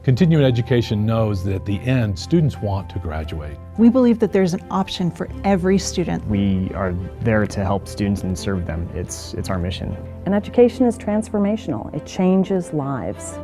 Continuing education knows that at the end, students want to graduate. We believe that there's an option for every student. We are there to help students and serve them. It's our mission. And education is transformational. It changes lives.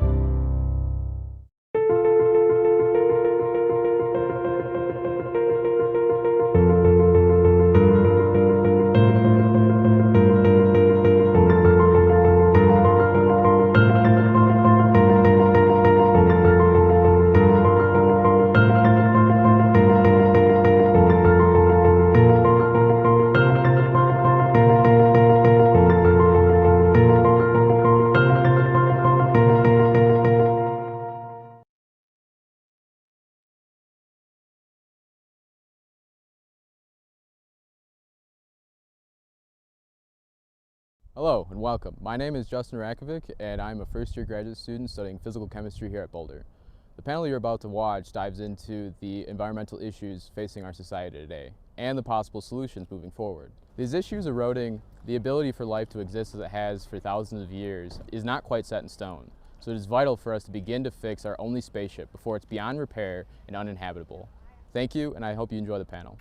Hello and welcome. My name is Justin Rakovic and I'm a first-year graduate student studying physical chemistry here at Boulder. The panel you're about to watch dives into the environmental issues facing our society today and the possible solutions moving forward. These issues eroding the ability for life to exist as it has for thousands of years is not quite set in stone, so it is vital for us to begin to fix our only spaceship before it's beyond repair and uninhabitable. Thank you, and I hope you enjoy the panel.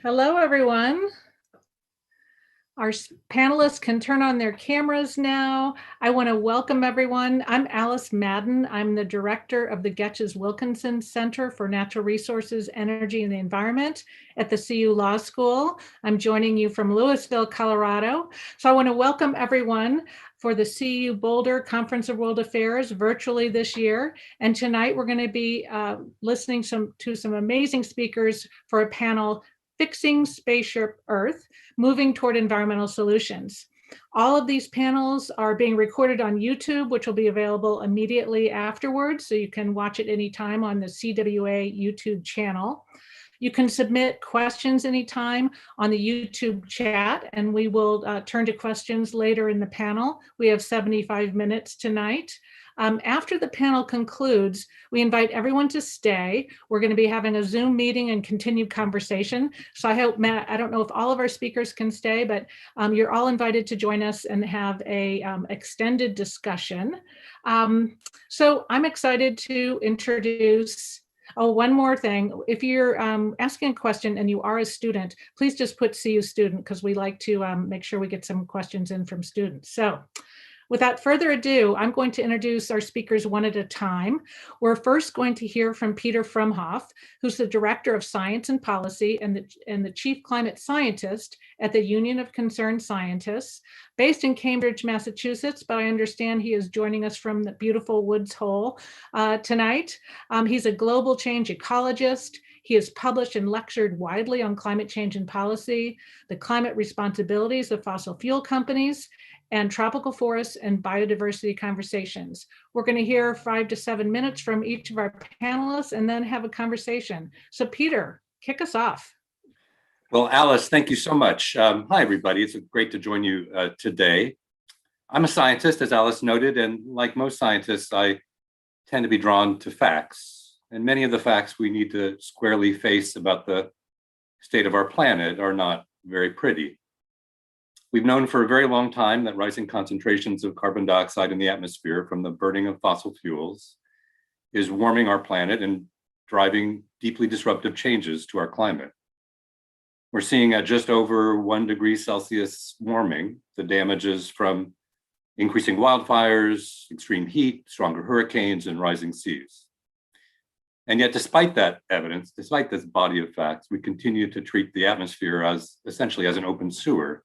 Hello, everyone. Our panelists can turn on their cameras now. I want to welcome everyone. I'm Alice Madden. I'm the director of the Getches Wilkinson Center for Natural Resources, Energy, and the Environment at the CU Law School. I'm joining you from Louisville, Colorado. So I want to welcome everyone for the CU Boulder Conference of World Affairs virtually this year. And tonight we're going to be listening to some amazing speakers for a panel, Fixing Spaceship Earth, Moving Toward Environmental Solutions. All of these panels are being recorded on YouTube, which will be available immediately afterwards, so you can watch it anytime on the CWA YouTube channel. You can submit questions anytime on the YouTube chat, and we will turn to questions later in the panel. We have 75 minutes tonight. After the panel concludes, we invite everyone to stay. We're going to be having a Zoom meeting and continued conversation. So I hope, Matt, I don't know if all of our speakers can stay, but you're all invited to join us and have a extended discussion. So I'm excited to introduce. Oh, one more thing. If you're asking a question and you are a student, please just put CU student because we like to make sure we get some questions in from students. So without further ado, I'm going to introduce our speakers one at a time. We're first going to hear from Peter Fromhoff, who's the Director of Science and Policy and the Chief Climate Scientist at the Union of Concerned Scientists, based in Cambridge, Massachusetts, but I understand he is joining us from the beautiful Woods Hole tonight. He's a global change ecologist. He has published and lectured widely on climate change and policy, the climate responsibilities of fossil fuel companies, and tropical forests and biodiversity conversations. We're going to hear 5 to 7 minutes from each of our panelists and then have a conversation. So Peter, kick us off. Well, Alice, thank you so much. Hi, everybody. It's great to join you today. I'm a scientist, as Alice noted, and like most scientists, I tend to be drawn to facts. And many of the facts we need to squarely face about the state of our planet are not very pretty. We've known for a very long time that rising concentrations of carbon dioxide in the atmosphere from the burning of fossil fuels is warming our planet and driving deeply disruptive changes to our climate. We're seeing at just over 1 degree Celsius warming, the damages from increasing wildfires, extreme heat, stronger hurricanes, and rising seas. And yet, despite that evidence, despite this body of facts, we continue to treat the atmosphere as essentially as an open sewer,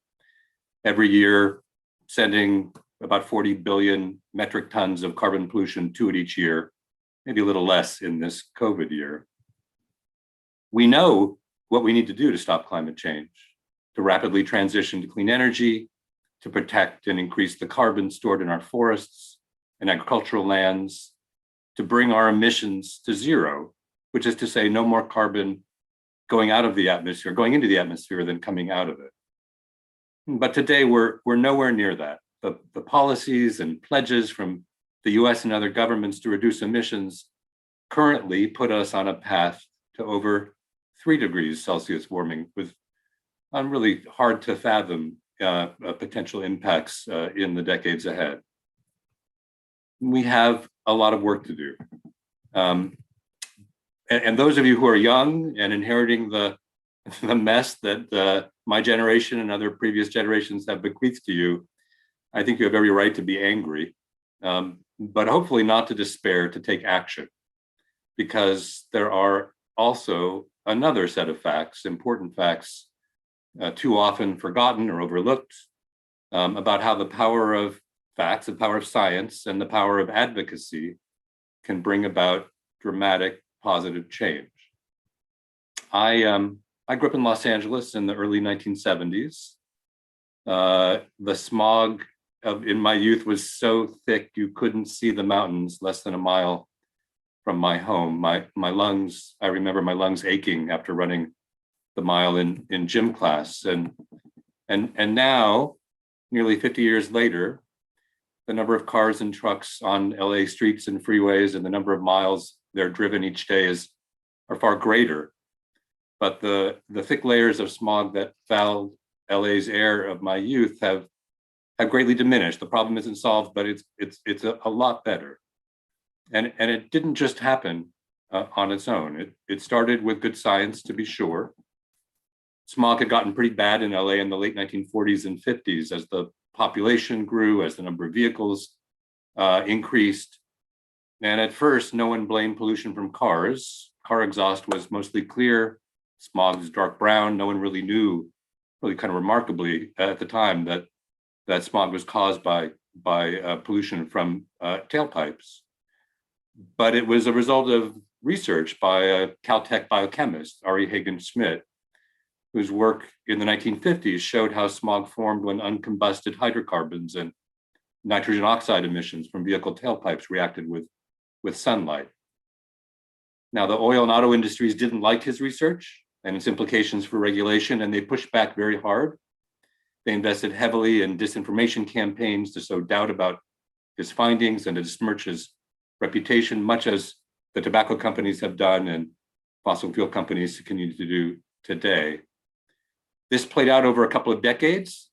every year sending about 40 billion metric tons of carbon pollution to it each year, maybe a little less in this COVID year. We know what we need to do to stop climate change, to rapidly transition to clean energy, to protect and increase the carbon stored in our forests and agricultural lands, to bring our emissions to zero, which is to say no more carbon going out of the atmosphere, going into the atmosphere than coming out of it. But today we're nowhere near that. The policies and pledges from the US and other governments to reduce emissions currently put us on a path to over 3 degrees Celsius warming with really hard to fathom potential impacts in the decades ahead. We have a lot of work to do. And those of you who are young and inheriting the mess that my generation and other previous generations have bequeathed to you, I think you have every right to be angry, but hopefully not to despair, to take action, because there are also another set of facts, important facts, too often forgotten or overlooked, about how the power of facts, the power of science, and the power of advocacy can bring about dramatic positive change. I grew up in Los Angeles in the early 1970s. The smog in my youth was so thick you couldn't see the mountains less than a mile from my home. My lungs, I remember my lungs aching after running the mile in gym class. And now, nearly 50 years later, the number of cars and trucks on LA streets and freeways and the number of miles they're driven each day are far greater. But the thick layers of smog that fouled LA's air of my youth have greatly diminished. The problem isn't solved, but it's a lot better. And it didn't just happen on its own. It started with good science, to be sure. Smog had gotten pretty bad in LA in the late 1940s and 50s as the population grew, as the number of vehicles increased. And at first, no one blamed pollution from cars. Car exhaust was mostly clear. Smog was dark brown. No one really knew, really kind of remarkably at the time, that smog was caused by pollution from tailpipes. But it was a result of research by a Caltech biochemist, Ari Hagen-Schmidt, whose work in the 1950s showed how smog formed when uncombusted hydrocarbons and nitrogen oxide emissions from vehicle tailpipes reacted with sunlight. Now, the oil and auto industries didn't like his research and its implications for regulation, and they pushed back very hard. They invested heavily in disinformation campaigns to sow doubt about his findings and to besmirch his reputation, much as the tobacco companies have done and fossil fuel companies continue to do today. This played out over a couple of decades.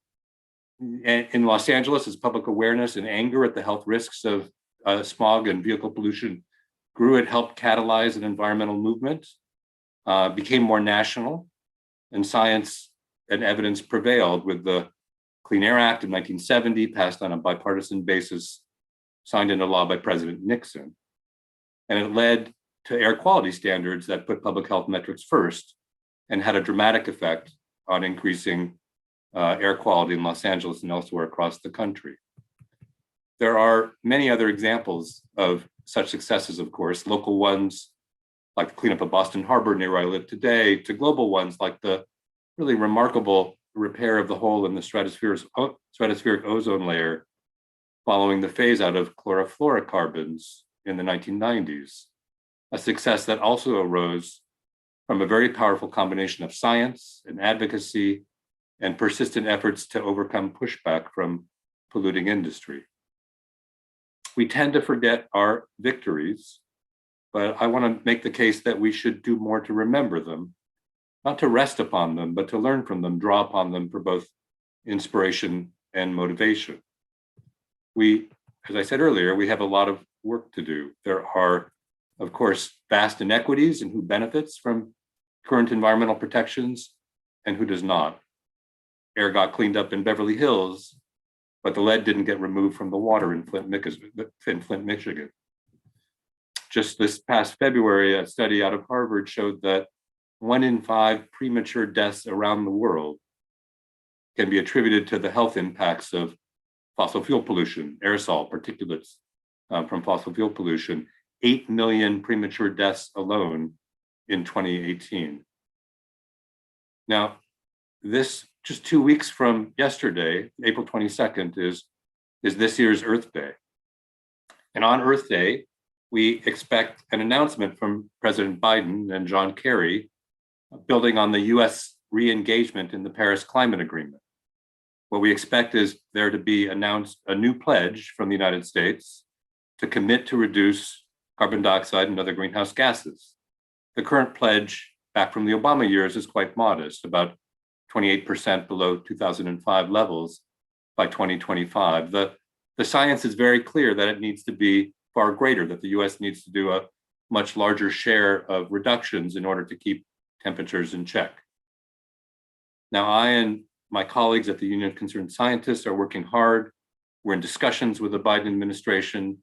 In Los Angeles, as public awareness and anger at the health risks of smog and vehicle pollution grew, it helped catalyze an environmental movement, became more national, and science and evidence prevailed with the Clean Air Act of 1970, passed on a bipartisan basis, signed into law by President Nixon. And it led to air quality standards that put public health metrics first and had a dramatic effect on increasing air quality in Los Angeles and elsewhere across the country. There are many other examples of such successes, of course, local ones like the cleanup of Boston Harbor near where I live today, to global ones like the really remarkable repair of the hole in the stratospheric ozone layer following the phase out of chlorofluorocarbons in the 1990s, a success that also arose from a very powerful combination of science and advocacy and persistent efforts to overcome pushback from polluting industry. We tend to forget our victories, but I want to make the case that we should do more to remember them, not to rest upon them, but to learn from them, draw upon them for both inspiration and motivation. We, as I said earlier, we have a lot of work to do. There are, of course, vast inequities in who benefits from current environmental protections and who does not. Air got cleaned up in Beverly Hills, but the lead didn't get removed from the water in Flint, Michigan. Just this past February, a study out of Harvard showed that 1 in 5 premature deaths around the world can be attributed to the health impacts of fossil fuel pollution, aerosol, particulates from fossil fuel pollution. 8 million premature deaths alone in 2018. Now, this just 2 weeks from yesterday, April 22nd, is this year's Earth Day. And on Earth Day, we expect an announcement from President Biden and John Kerry, building on the US re-engagement in the Paris Climate Agreement. What we expect is there to be announced a new pledge from the United States to commit to reduce carbon dioxide and other greenhouse gases. The current pledge back from the Obama years is quite modest, about 28% below 2005 levels by 2025. The science is very clear that it needs to be far greater, that the US needs to do a much larger share of reductions in order to keep temperatures in check. Now, I and my colleagues at the Union of Concerned Scientists are working hard. We're in discussions with the Biden administration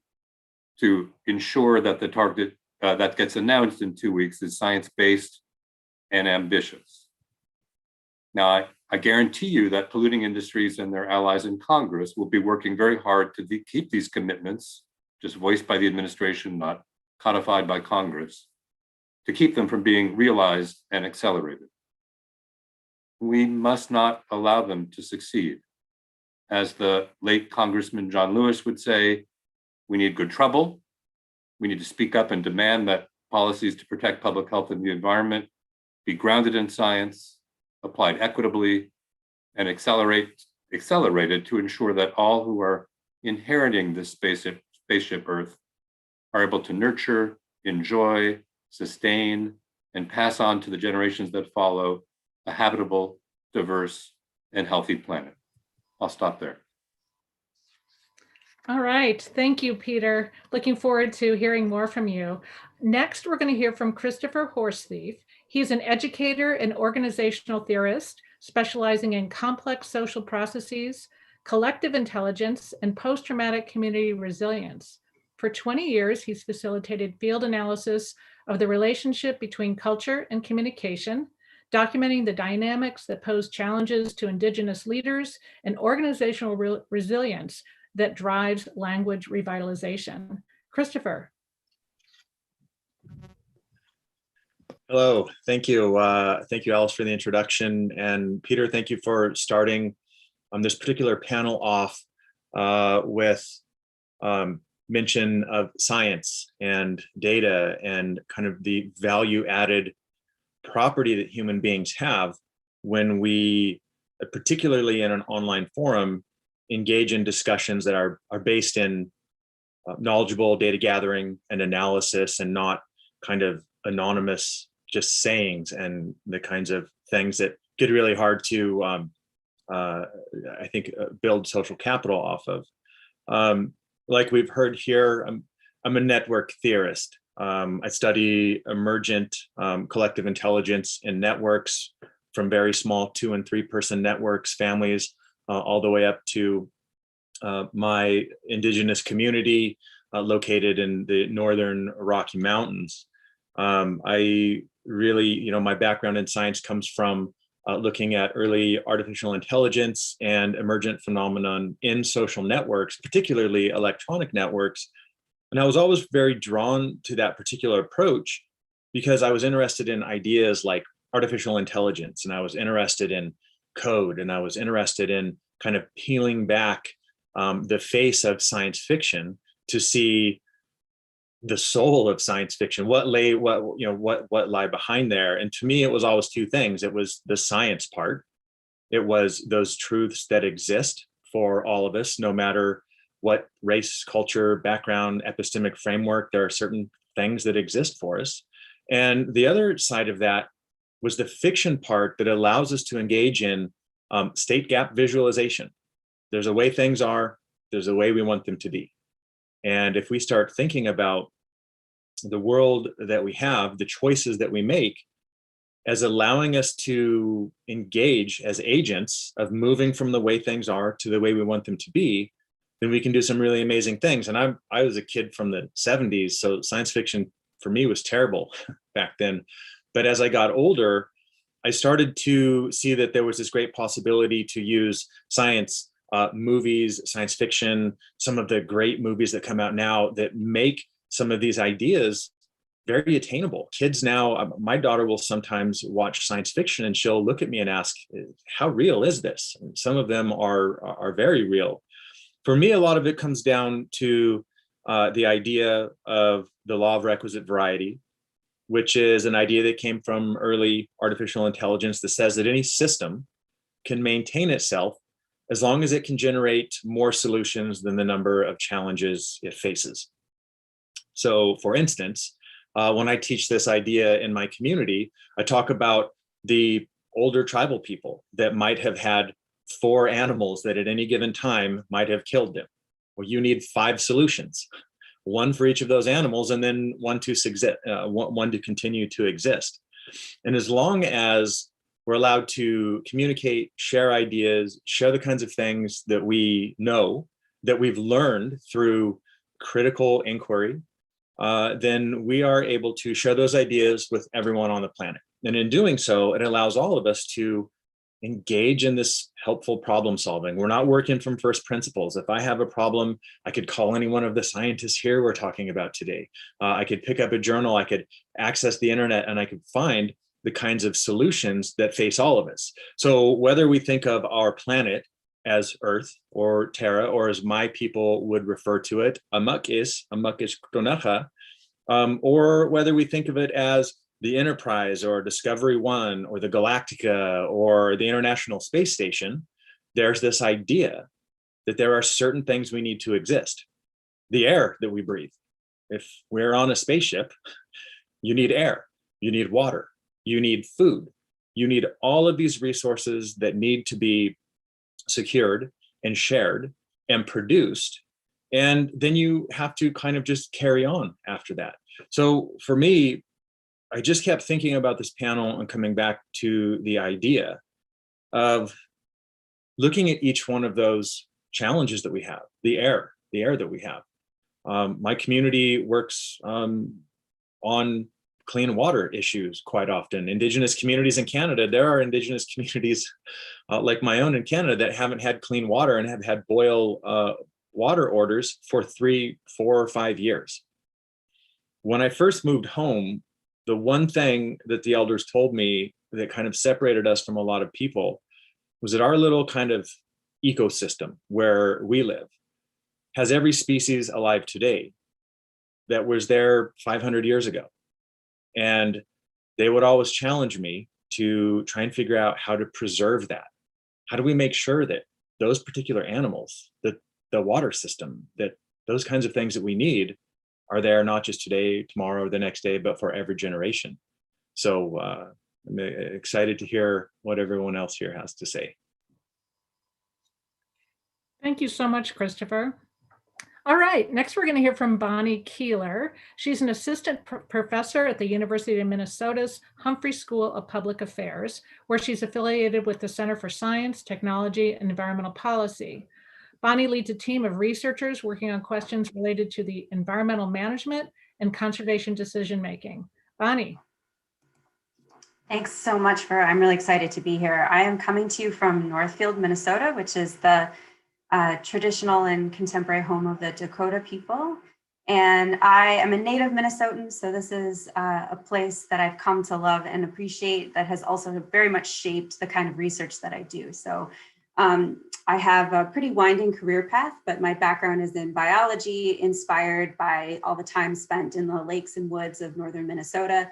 to ensure that the target that gets announced in 2 weeks is science-based and ambitious. Now, I guarantee you that polluting industries and their allies in Congress will be working very hard to keep these commitments, just voiced by the administration, not codified by Congress, to keep them from being realized and accelerated. We must not allow them to succeed. As the late Congressman John Lewis would say, we need good trouble. We need to speak up and demand that policies to protect public health and the environment be grounded in science, applied equitably, and accelerated to ensure that all who are inheriting this spaceship Earth are able to nurture, enjoy, sustain, and pass on to the generations that follow a habitable, diverse, and healthy planet. I'll stop there. All right, thank you, Peter. Looking forward to hearing more from you. Next, we're going to hear from Christopher Horsethief. He's an educator and organizational theorist specializing in complex social processes, collective intelligence, and post-traumatic community resilience. For 20 years, he's facilitated field analysis of the relationship between culture and communication, documenting the dynamics that pose challenges to Indigenous leaders and organizational resilience that drives language revitalization. Christopher. Hello, thank you. Thank you, Alice, for the introduction. And Peter, thank you for starting this particular panel off with mention of science and data and kind of the value added property that human beings have when we, particularly in an online forum, engage in discussions that are based in knowledgeable data gathering and analysis and not kind of anonymous just sayings and the kinds of things that get really hard to, I think, build social capital off of. Like we've heard here, I'm a network theorist. I study emergent collective intelligence in networks, from very small 2- and 3-person networks, families, all the way up to my Indigenous community located in the northern Rocky Mountains. I really, my background in science comes from looking at early artificial intelligence and emergent phenomenon in social networks, particularly electronic networks. And I was always very drawn to that particular approach because I was interested in ideas like artificial intelligence, and I was interested in code, and I was interested in kind of peeling back the face of science fiction to see the soul of science fiction, what lie behind there. And to me, it was always two things. It was the science part. It was those truths that exist for all of us, no matter what race, culture, background, epistemic framework. There are certain things that exist for us. And the other side of that was the fiction part that allows us to engage in state gap visualization. There's a way things are, there's a way we want them to be. And if we start thinking about the world that we have, the choices that we make, as allowing us to engage as agents of moving from the way things are to the way we want them to be, then we can do some really amazing things. And I was a kid from the 70s, so science fiction for me was terrible back then. But as I got older, I started to see that there was this great possibility to use science, movies, science fiction, some of the great movies that come out now that make some of these ideas very attainable. Kids now, my daughter will sometimes watch science fiction and she'll look at me and ask, how real is this? And some of them are very real. For me, a lot of it comes down to the idea of the law of requisite variety, which is an idea that came from early artificial intelligence that says that any system can maintain itself as long as it can generate more solutions than the number of challenges it faces. So for instance, When I teach this idea in my community, I talk about the older tribal people that might have had 4 animals that at any given time might have killed them. Well, you need 5 solutions, one for each of those animals, and then one to continue to exist. And as long as we're allowed to communicate, share ideas, share the kinds of things that we know, that we've learned through critical inquiry, then we are able to share those ideas with everyone on the planet. And in doing so, it allows all of us to engage in this helpful problem solving. We're not working from first principles. If I have a problem, I could call any one of the scientists here we're talking about today. I could pick up a journal, I could access the internet, and I could find the kinds of solutions that face all of us. So whether we think of our planet as Earth or Terra, or as my people would refer to it, Amakis Kronacha, or whether we think of it as the Enterprise or Discovery 1 or the Galactica or the International Space Station, there's this idea that there are certain things we need to exist. The air that we breathe. If we're on a spaceship, you need air, you need water, you need food, you need all of these resources that need to be secured and shared and produced. And then you have to kind of just carry on after that. So for me, I just kept thinking about this panel and coming back to the idea of looking at each one of those challenges that we have, the air that we have. My community works on clean water issues quite often. Indigenous communities in Canada, there are Indigenous communities like my own in Canada that haven't had clean water and have had boil water orders for 3, 4, or 5 years. When I first moved home, the one thing that the elders told me that kind of separated us from a lot of people was that our little kind of ecosystem where we live has every species alive today that was there 500 years ago. And they would always challenge me to try and figure out how to preserve that. How do we make sure that those particular animals, that the water system, that those kinds of things that we need are there not just today, tomorrow, or the next day, but for every generation. So I'm excited to hear what everyone else here has to say. Thank you so much, Christopher. All right, next we're going to hear from Bonnie Keeler. She's an assistant professor at the University of Minnesota's Humphrey School of Public Affairs, where she's affiliated with the Center for Science, Technology, and Environmental Policy. Bonnie leads a team of researchers working on questions related to the environmental management and conservation decision-making. Bonnie. Thanks so much I'm really excited to be here. I am coming to you from Northfield, Minnesota, which is the traditional and contemporary home of the Dakota people. And I am a native Minnesotan, so this is a place that I've come to love and appreciate that has also very much shaped the kind of research that I do. So I have a pretty winding career path, but my background is in biology, inspired by all the time spent in the lakes and woods of northern Minnesota.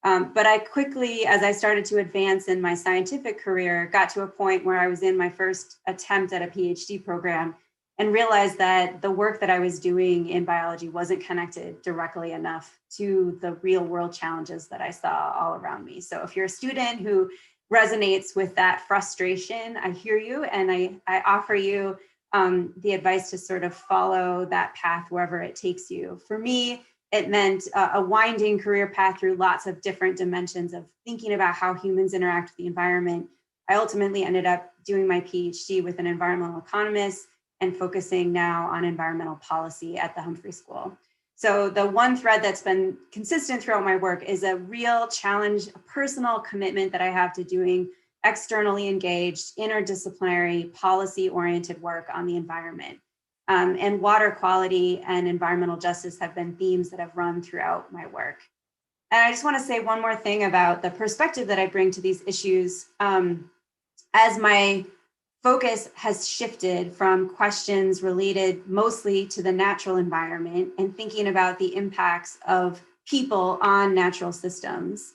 But I quickly, as I started to advance in my scientific career, got to a point where I was in my first attempt at a PhD program and realized that the work that I was doing in biology wasn't connected directly enough to the real world challenges that I saw all around me. So if you're a student who resonates with that frustration, I hear you, and I offer you the advice to sort of follow that path wherever it takes you. For me, it meant a winding career path through lots of different dimensions of thinking about how humans interact with the environment. I ultimately ended up doing my PhD with an environmental economist and focusing now on environmental policy at the Humphrey School. So the one thread that's been consistent throughout my work is a real challenge, a personal commitment that I have to doing externally engaged, interdisciplinary, policy-oriented work on the environment. And water quality and environmental justice have been themes that have run throughout my work. And I just want to say one more thing about the perspective that I bring to these issues. As my focus has shifted from questions related mostly to the natural environment and thinking about the impacts of people on natural systems,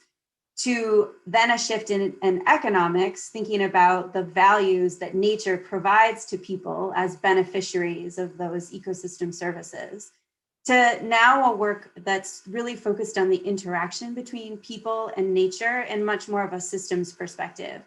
to then a shift in economics, thinking about the values that nature provides to people as beneficiaries of those ecosystem services. to now a work that's really focused on the interaction between people and nature and much more of a systems perspective.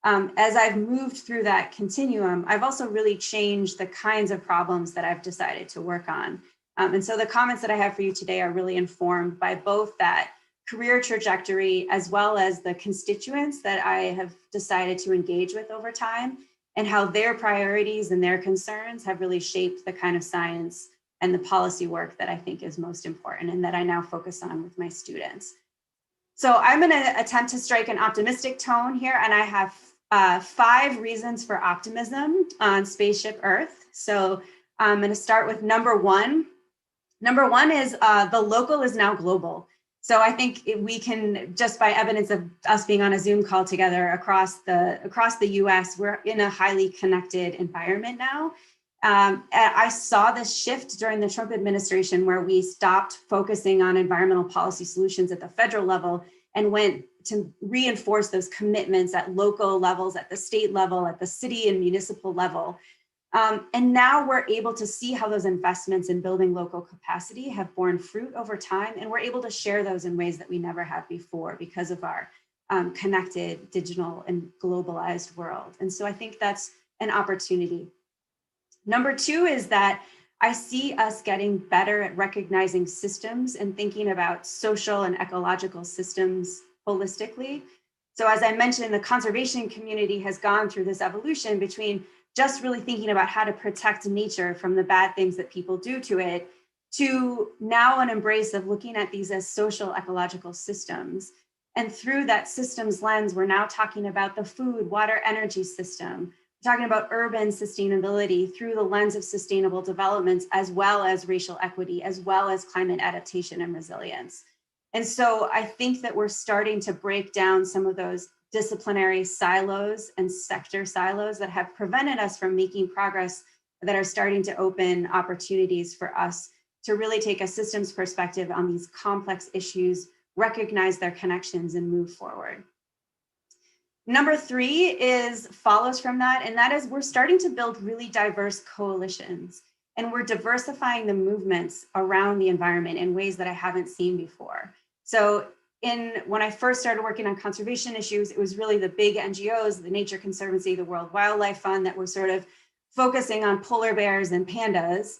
As I've moved through that continuum, I've also really changed the kinds of problems that I've decided to work on. And so the comments that I have for you today are really informed by both that career trajectory as well as the constituents that I have decided to engage with over time and how their priorities and their concerns have really shaped the kind of science and the policy work that I think is most important and that I now focus on with my students. So I'm going to attempt to strike an optimistic tone here, and I have 5 reasons for optimism on Spaceship Earth. So I'm going to start with number 1. Number 1 is the local is now global. So I think we can, just by evidence of us being on a Zoom call together across the US, we're in a highly connected environment now. I saw this shift during the Trump administration where we stopped focusing on environmental policy solutions at the federal level and went to reinforce those commitments at local levels, at the state level, at the city and municipal level. And now we're able to see how those investments in building local capacity have borne fruit over time, and we're able to share those in ways that we never have before because of our connected, digital, and globalized world. And so I think that's an opportunity. Number 2 is that I see us getting better at recognizing systems and thinking about social and ecological systems holistically. So as I mentioned, the conservation community has gone through this evolution between just really thinking about how to protect nature from the bad things that people do to it, to now an embrace of looking at these as social ecological systems. And through that systems lens, we're now talking about the food, water, energy system. We're talking about urban sustainability through the lens of sustainable development, as well as racial equity, as well as climate adaptation and resilience. And so I think that we're starting to break down some of those disciplinary silos and sector silos that have prevented us from making progress, that are starting to open opportunities for us to really take a systems perspective on these complex issues, recognize their connections, and move forward. Number 3 follows from that, and that is we're starting to build really diverse coalitions, and we're diversifying the movements around the environment in ways that I haven't seen before. So when I first started working on conservation issues, it was really the big NGOs, the Nature Conservancy, the World Wildlife Fund, that were sort of focusing on polar bears and pandas.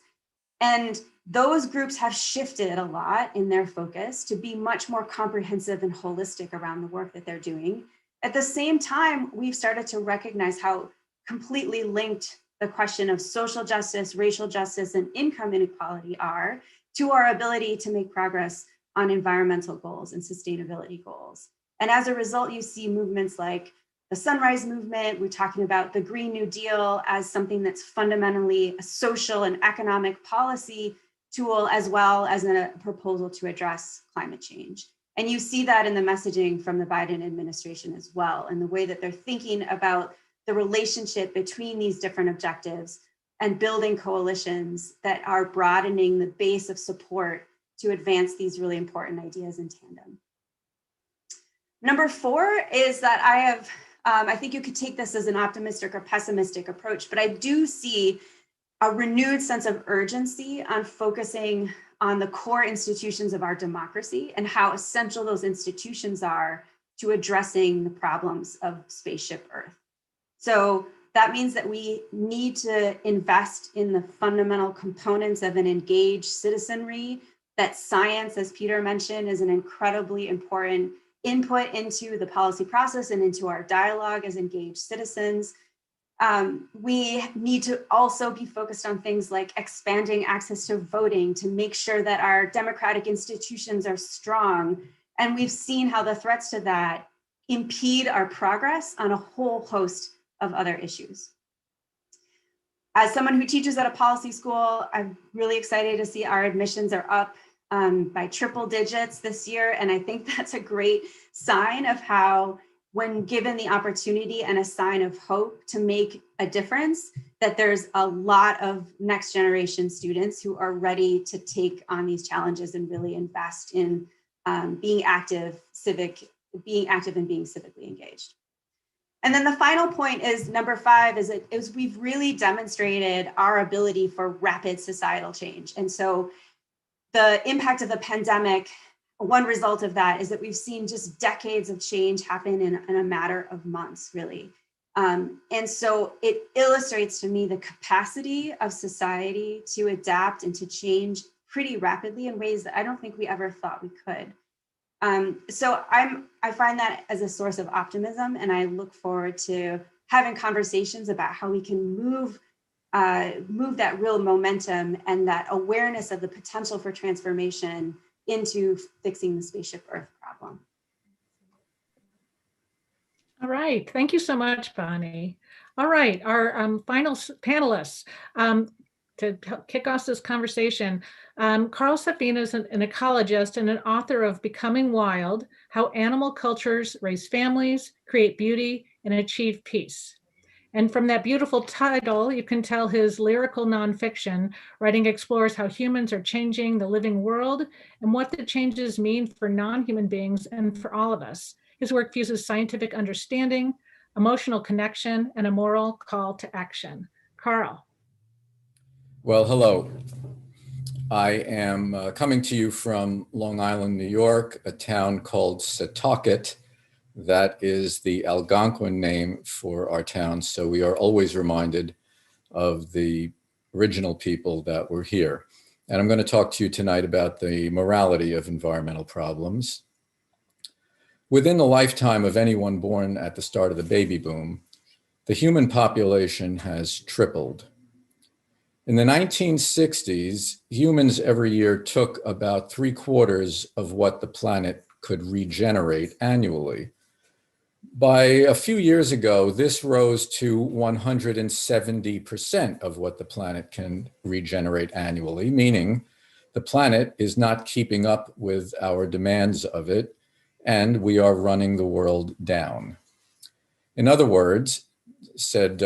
And those groups have shifted a lot in their focus to be much more comprehensive and holistic around the work that they're doing. At the same time, we've started to recognize how completely linked the question of social justice, racial justice, and income inequality are to our ability to make progress on environmental goals and sustainability goals. And as a result, you see movements like the Sunrise Movement. We're talking about the Green New Deal as something that's fundamentally a social and economic policy tool, as well as a proposal to address climate change. And you see that in the messaging from the Biden administration as well, and the way that they're thinking about the relationship between these different objectives and building coalitions that are broadening the base of support to advance these really important ideas in tandem. Number 4 is that I think you could take this as an optimistic or pessimistic approach, but I do see a renewed sense of urgency on focusing on the core institutions of our democracy and how essential those institutions are to addressing the problems of Spaceship Earth. So that means that we need to invest in the fundamental components of an engaged citizenry, that science, as Peter mentioned, is an incredibly important input into the policy process and into our dialogue as engaged citizens. We need to also be focused on things like expanding access to voting to make sure that our democratic institutions are strong. And we've seen how the threats to that impede our progress on a whole host of other issues. As someone who teaches at a policy school, I'm really excited to see our admissions are up by triple digits this year. And I think that's a great sign of how, when given the opportunity and a sign of hope to make a difference, that there's a lot of next generation students who are ready to take on these challenges and really invest in being active and being civically engaged. And then the final point is number 5 is we've really demonstrated our ability for rapid societal change. And so the impact of the pandemic, one result of that is that we've seen just decades of change happen in a matter of months, really. And so it illustrates to me the capacity of society to adapt and to change pretty rapidly in ways that I don't think we ever thought we could. So I find that as a source of optimism, and I look forward to having conversations about how we can move that real momentum and that awareness of the potential for transformation into fixing the Spaceship Earth problem. All right, thank you so much, Bonnie. All right, our final panelists. To kick off this conversation, Carl Saffin is an ecologist and an author of Becoming Wild: How Animal Cultures Raise Families, Create Beauty, and Achieve Peace. And from that beautiful title, you can tell his lyrical nonfiction writing explores how humans are changing the living world and what the changes mean for non-human beings and for all of us. His work fuses scientific understanding, emotional connection, and a moral call to action. Carl. Well, hello. I am coming to you from Long Island, New York, a town called Setauket. That is the Algonquin name for our town, so we are always reminded of the original people that were here. And I'm going to talk to you tonight about the morality of environmental problems. Within the lifetime of anyone born at the start of the baby boom, the human population has tripled. In the 1960s, humans every year took about 3/4 of what the planet could regenerate annually. By a few years ago, this rose to 170% of what the planet can regenerate annually, meaning the planet is not keeping up with our demands of it, and we are running the world down. In other words, said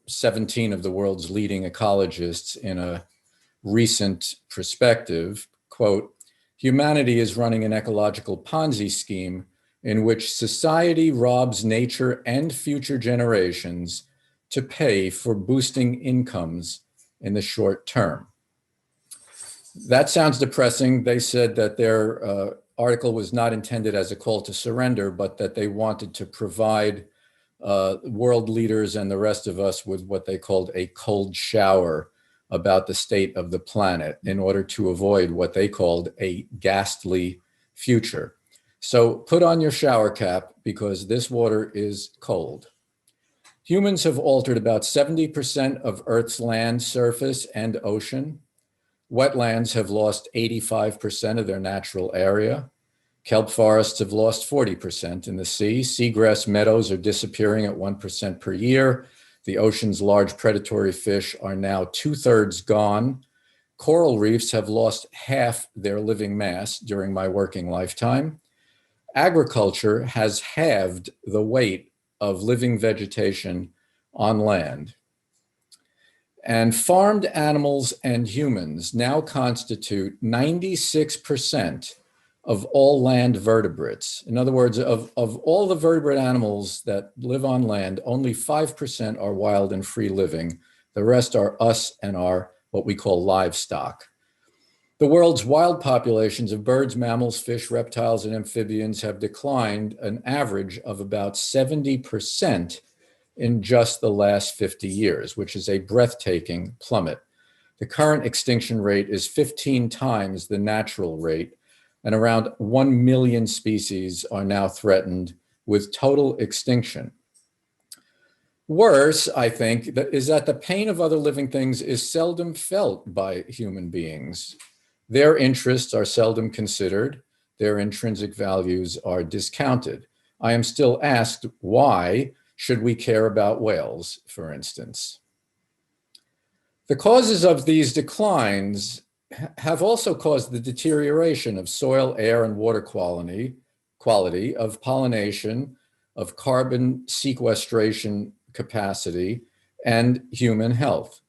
17 of the world's leading ecologists in a recent perspective, quote, "Humanity is running an ecological Ponzi scheme in which society robs nature and future generations to pay for boosting incomes in the short term." That sounds depressing. They said that their article was not intended as a call to surrender, but that they wanted to provide world leaders and the rest of us with what they called a cold shower about the state of the planet in order to avoid what they called a ghastly future. So put on your shower cap because this water is cold. Humans have altered about 70% of Earth's land surface and ocean. Wetlands have lost 85% of their natural area. Kelp forests have lost 40% in the sea. Seagrass meadows are disappearing at 1% per year. The ocean's large predatory fish are now 2/3 gone. Coral reefs have lost half their living mass during my working lifetime. Agriculture has halved the weight of living vegetation on land. And farmed animals and humans now constitute 96% of all land vertebrates. In other words, of all the vertebrate animals that live on land, only 5% are wild and free living. The rest are us and our what we call livestock. The world's wild populations of birds, mammals, fish, reptiles, and amphibians have declined an average of about 70% in just the last 50 years, which is a breathtaking plummet. The current extinction rate is 15 times the natural rate, and around 1 million species are now threatened with total extinction. Worse, I think, is that the pain of other living things is seldom felt by human beings. Their interests are seldom considered. Their intrinsic values are discounted. I am still asked, why should we care about whales, for instance? The causes of these declines have also caused the deterioration of soil, air, and water quality, of pollination, of carbon sequestration capacity, and human health.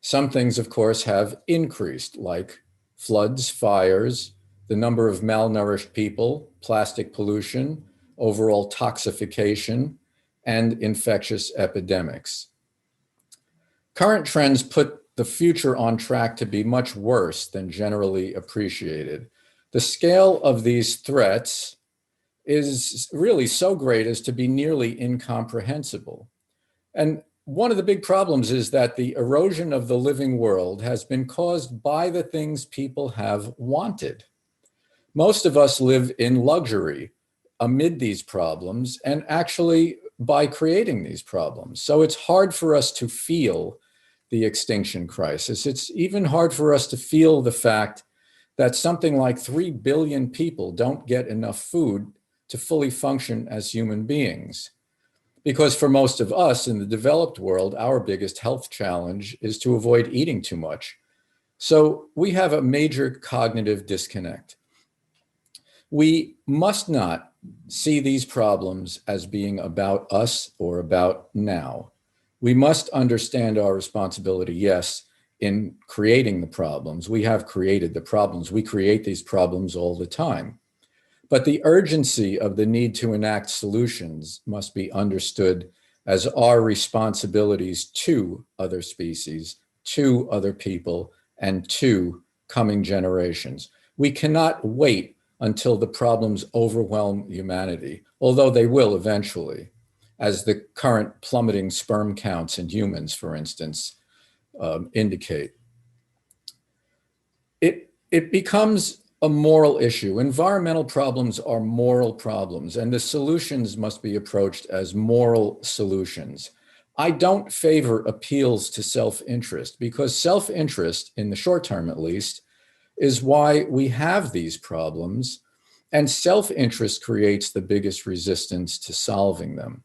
Some things, of course, have increased, like floods, fires, the number of malnourished people, plastic pollution, overall toxification, and infectious epidemics. Current trends put the future on track to be much worse than generally appreciated. The scale of these threats is really so great as to be nearly incomprehensible. And one of the big problems is that the erosion of the living world has been caused by the things people have wanted. Most of us live in luxury amid these problems and actually by creating these problems. So it's hard for us to feel the extinction crisis. It's even hard for us to feel the fact that something like 3 billion people don't get enough food to fully function as human beings. Because for most of us in the developed world, our biggest health challenge is to avoid eating too much. So we have a major cognitive disconnect. We must not see these problems as being about us or about now. We must understand our responsibility, yes, in creating the problems. We have created the problems. We create these problems all the time. But the urgency of the need to enact solutions must be understood as our responsibilities to other species, to other people, and to coming generations. We cannot wait until the problems overwhelm humanity, although they will eventually, as the current plummeting sperm counts in humans, for instance, indicate. It becomes a moral issue. Environmental problems are moral problems, and the solutions must be approached as moral solutions. I don't favor appeals to self-interest because self-interest, in the short term at least, is why we have these problems, and self-interest creates the biggest resistance to solving them.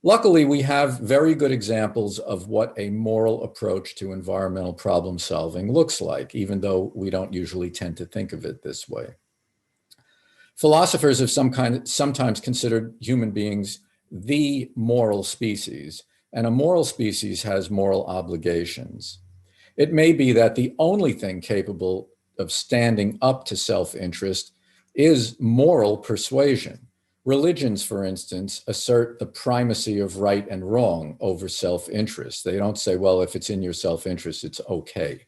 Luckily, we have very good examples of what a moral approach to environmental problem solving looks like, even though we don't usually tend to think of it this way. Philosophers have sometimes considered human beings the moral species, and a moral species has moral obligations. It may be that the only thing capable of standing up to self-interest is moral persuasion. Religions, for instance, assert the primacy of right and wrong over self-interest. They don't say, well, if it's in your self-interest, it's okay.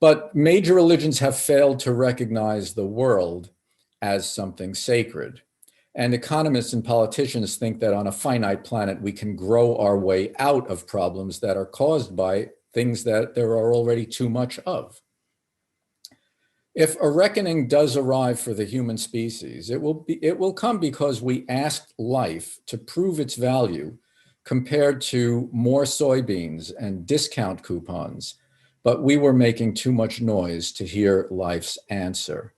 But major religions have failed to recognize the world as something sacred. And economists and politicians think that on a finite planet, we can grow our way out of problems that are caused by things that there are already too much of. If a reckoning does arrive for the human species, it will come because we asked life to prove its value compared to more soybeans and discount coupons, but we were making too much noise to hear life's answer.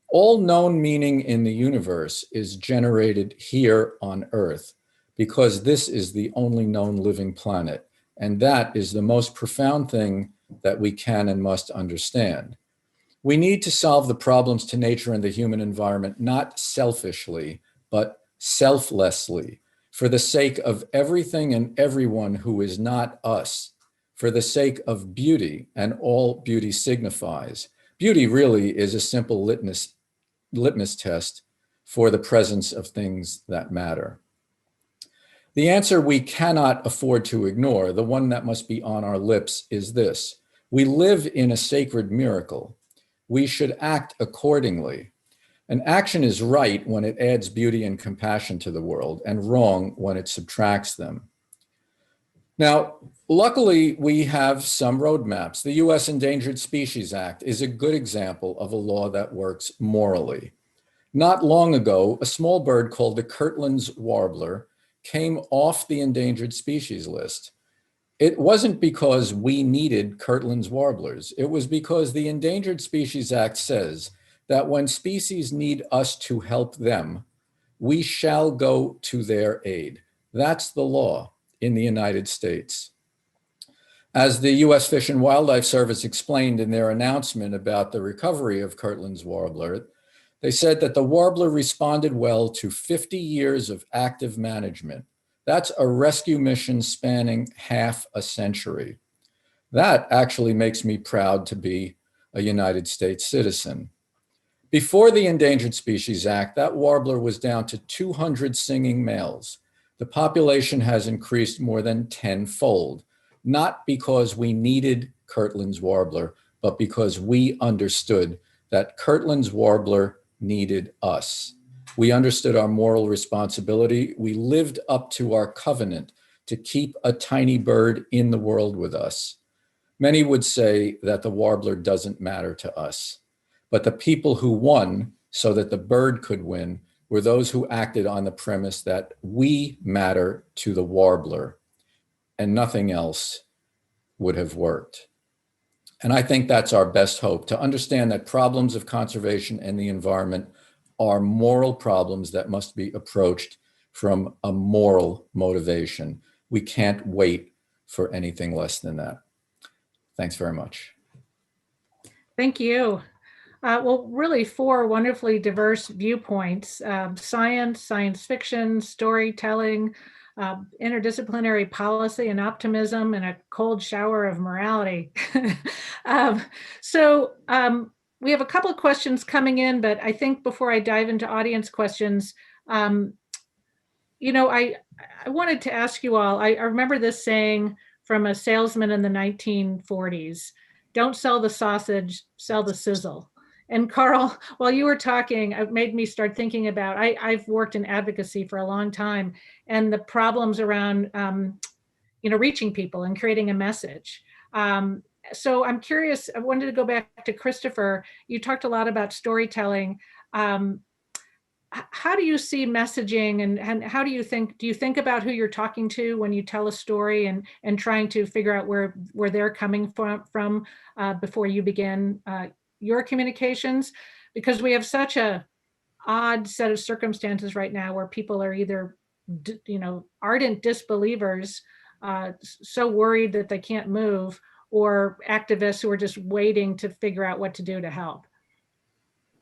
All known meaning in the universe is generated here on Earth because this is the only known living planet, and that is the most profound thing that we can and must understand. We need to solve the problems to nature and the human environment, not selfishly, but selflessly, for the sake of everything and everyone who is not us, for the sake of beauty and all beauty signifies. Beauty really is a simple litmus test for the presence of things that matter. The answer we cannot afford to ignore, the one that must be on our lips, is this: we live in a sacred miracle. We should act accordingly. An action is right when it adds beauty and compassion to the world, and wrong when it subtracts them. Now, luckily, we have some roadmaps. The US Endangered Species Act is a good example of a law that works morally. Not long ago, a small bird called the Kirtland's warbler came off the endangered species list. It wasn't because we needed Kirtland's warblers. It was because the Endangered Species Act says that when species need us to help them, we shall go to their aid. That's the law in the United States. As the US Fish and Wildlife Service explained in their announcement about the recovery of Kirtland's warbler, they said that the warbler responded well to 50 years of active management. That's a rescue mission spanning half a century. That actually makes me proud to be a United States citizen. Before the Endangered Species Act, that warbler was down to 200 singing males. The population has increased more than tenfold. not because we needed Kirtland's warbler, but because we understood that Kirtland's warbler needed us. We understood our moral responsibility. We lived up to our covenant to keep a tiny bird in the world with us. Many would say that the warbler doesn't matter to us, but the people who won so that the bird could win were those who acted on the premise that we matter to the warbler, and nothing else would have worked. And I think that's our best hope, to understand that problems of conservation and the environment are moral problems that must be approached from a moral motivation. We can't wait for anything less than that. Thanks very much. Thank you. Well, really 4 wonderfully diverse viewpoints: science, science fiction, storytelling, interdisciplinary policy and optimism, and a cold shower of morality. We have a couple of questions coming in, but I think before I dive into audience questions, I wanted to ask you all, I remember this saying from a salesman in the 1940s: don't sell the sausage, sell the sizzle. And Carl, while you were talking, it made me start thinking about, I've worked in advocacy for a long time, and the problems around, reaching people and creating a message. So I'm curious, I wanted to go back to Christopher. You talked a lot about storytelling. How do you see messaging, and how do you think about who you're talking to when you tell a story, and trying to figure out where they're coming from before you begin your communications? Because we have such a odd set of circumstances right now where people are either, ardent disbelievers, so worried that they can't move, or activists who are just waiting to figure out what to do to help.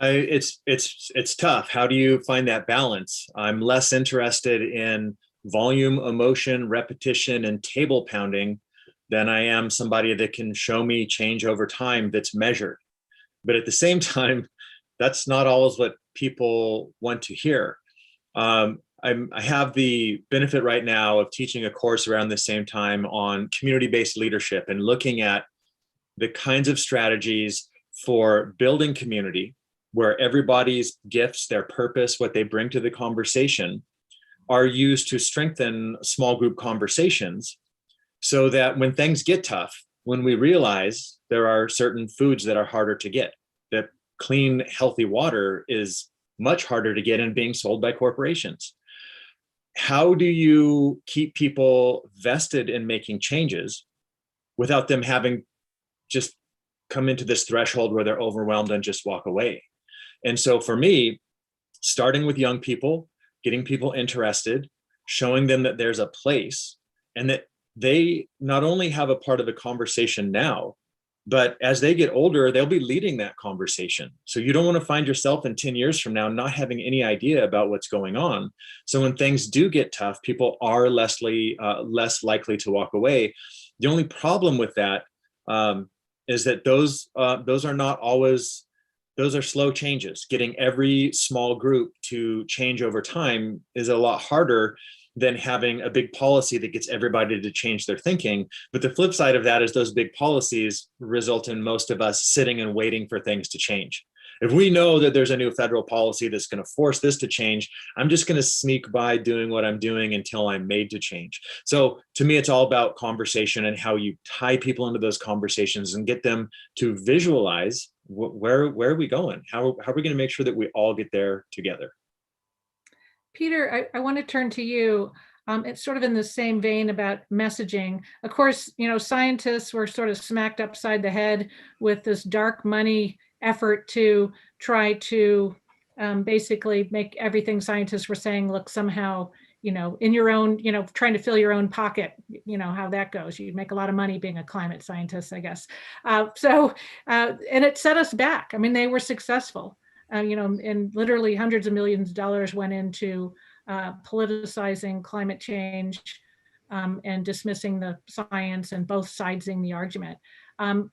It's tough. How do you find that balance? I'm less interested in volume, emotion, repetition, and table pounding than I am somebody that can show me change over time that's measured. But at the same time, that's not always what people want to hear. I have the benefit right now of teaching a course around the same time on community-based leadership and looking at the kinds of strategies for building community where everybody's gifts, their purpose, what they bring to the conversation are used to strengthen small group conversations, so that when things get tough, when we realize there are certain foods that are harder to get, that clean, healthy water is much harder to get and being sold by corporations. How do you keep people vested in making changes without them having just come into this threshold where they're overwhelmed and just walk away? And so for me, starting with young people, getting people interested, showing them that there's a place and that they not only have a part of the conversation now, but as they get older, they'll be leading that conversation. So you don't want to find yourself in 10 years from now not having any idea about what's going on. So when things do get tough, people are less likely to walk away. The only problem with that is that those are not always, those are slow changes. Getting every small group to change over time is a lot harder than having a big policy that gets everybody to change their thinking. But the flip side of that is those big policies result in most of us sitting and waiting for things to change. If we know that there's a new federal policy that's going to force this to change, I'm just going to sneak by doing what I'm doing until I'm made to change. So to me, it's all about conversation and how you tie people into those conversations and get them to visualize where are we going? How are we going to make sure that we all get there together? Peter, I want to turn to you. It's sort of in the same vein about messaging. Of course, scientists were sort of smacked upside the head with this dark money effort to try to basically make everything scientists were saying look somehow, in your own, trying to fill your own pocket, how that goes. You make a lot of money being a climate scientist, I guess. And it set us back. I mean, they were successful. And literally hundreds of millions of dollars went into politicizing climate change and dismissing the science and both sidesing the argument.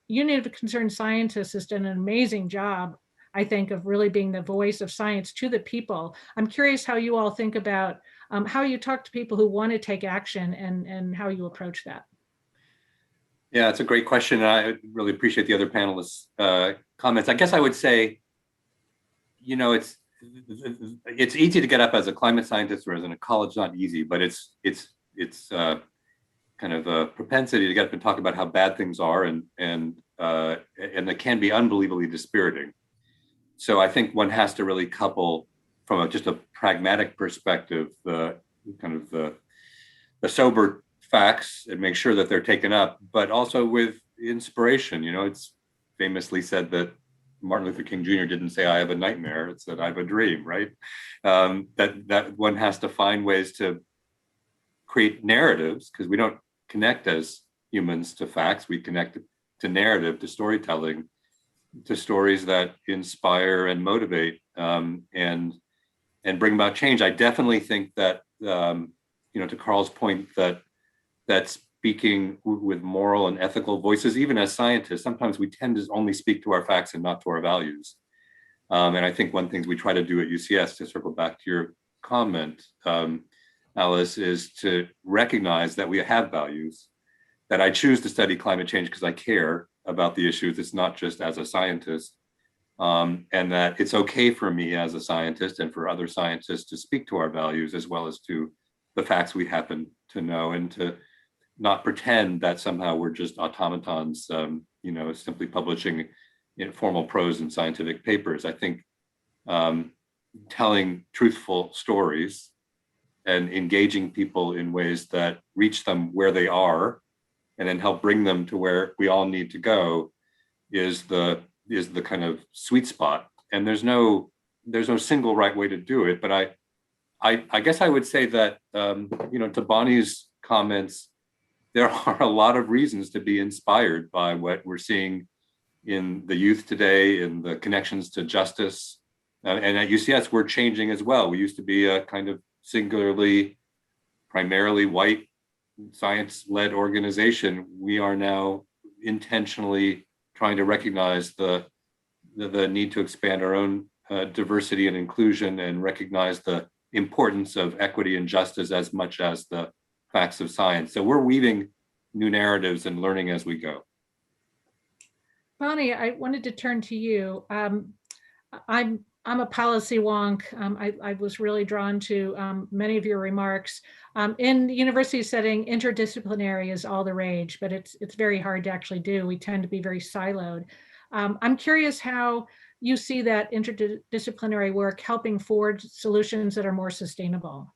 Union of Concerned Scientists has done an amazing job, I think, of really being the voice of science to the people. I'm curious how you all think about how you talk to people who want to take action and how you approach that. Yeah, it's a great question. And I really appreciate the other panelists' comments. I guess I would say, you know, it's easy to get up as a climate scientist or as an ecologist. Not easy, but it's kind of a propensity to get up and talk about how bad things are, and it can be unbelievably dispiriting. So I think one has to really couple from just a pragmatic perspective, the sober facts and make sure that they're taken up, but also with inspiration. You know, it's famously said that Martin Luther King Jr. didn't say, "I have a nightmare," it said, "I have a dream," right? That one has to find ways to create narratives, because we don't connect as humans to facts. We connect to narrative, to storytelling, to stories that inspire and motivate, and bring about change. I definitely think that, you know, to Carl's point, that speaking with moral and ethical voices, even as scientists, sometimes we tend to only speak to our facts and not to our values. And I think one thing we try to do at UCS, to circle back to your comment, Alice, is to recognize that we have values, that I choose to study climate change because I care about the issues. It's not just as a scientist, and that it's okay for me as a scientist and for other scientists to speak to our values as well as to the facts we happen to know, and to not pretend that somehow we're just automatons, you know, simply publishing informal prose and scientific papers. I think telling truthful stories and engaging people in ways that reach them where they are and then help bring them to where we all need to go is the kind of sweet spot. And there's no single right way to do it. But I guess I would say that, you know, to Bonnie's comments, there are a lot of reasons to be inspired by what we're seeing in the youth today, in the connections to justice. And at UCS, we're changing as well. We used to be a kind of singularly, primarily white, science-led organization. We are now intentionally trying to recognize the need to expand our own diversity and inclusion, and recognize the importance of equity and justice as much as the facts of science. So we're weaving new narratives and learning as we go. Bonnie, I wanted to turn to you. I'm a policy wonk. I was really drawn to many of your remarks. In the university setting, interdisciplinary is all the rage, but it's very hard to actually do. We tend to be very siloed. I'm curious how you see that interdisciplinary work helping forward solutions that are more sustainable.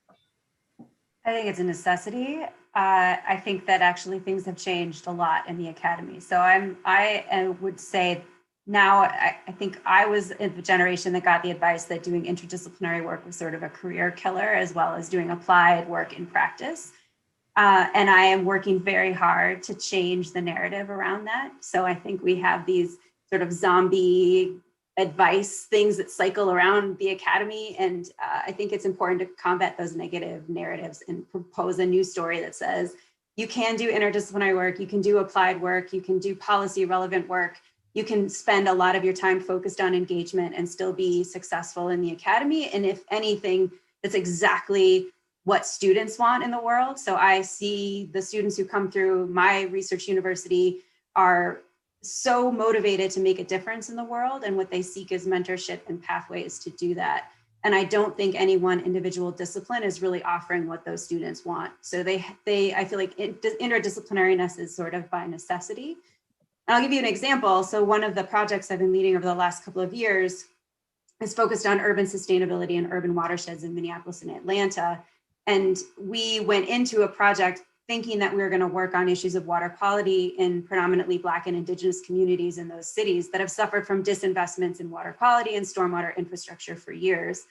I think it's a necessity. I think that actually things have changed a lot in the academy. So I would say now, I think I was in the generation that got the advice that doing interdisciplinary work was sort of a career killer, as well as doing applied work in practice. And I am working very hard to change the narrative around that. So I think we have these sort of zombie advice things that cycle around the academy. And I think it's important to combat those negative narratives and propose a new story that says, you can do interdisciplinary work, you can do applied work, you can do policy relevant work. You can spend a lot of your time focused on engagement and still be successful in the academy. And if anything, that's exactly what students want in the world. So I see the students who come through my research university are so motivated to make a difference in the world, and what they seek is mentorship and pathways to do that. And I don't think any one individual discipline is really offering what those students want. So I feel like interdisciplinariness is sort of by necessity. And I'll give you an example. So one of the projects I've been leading over the last couple of years is focused on urban sustainability and urban watersheds in Minneapolis and Atlanta. And we went into a project thinking that we were going to work on issues of water quality in predominantly Black and Indigenous communities in those cities that have suffered from disinvestments in water quality and stormwater infrastructure for years.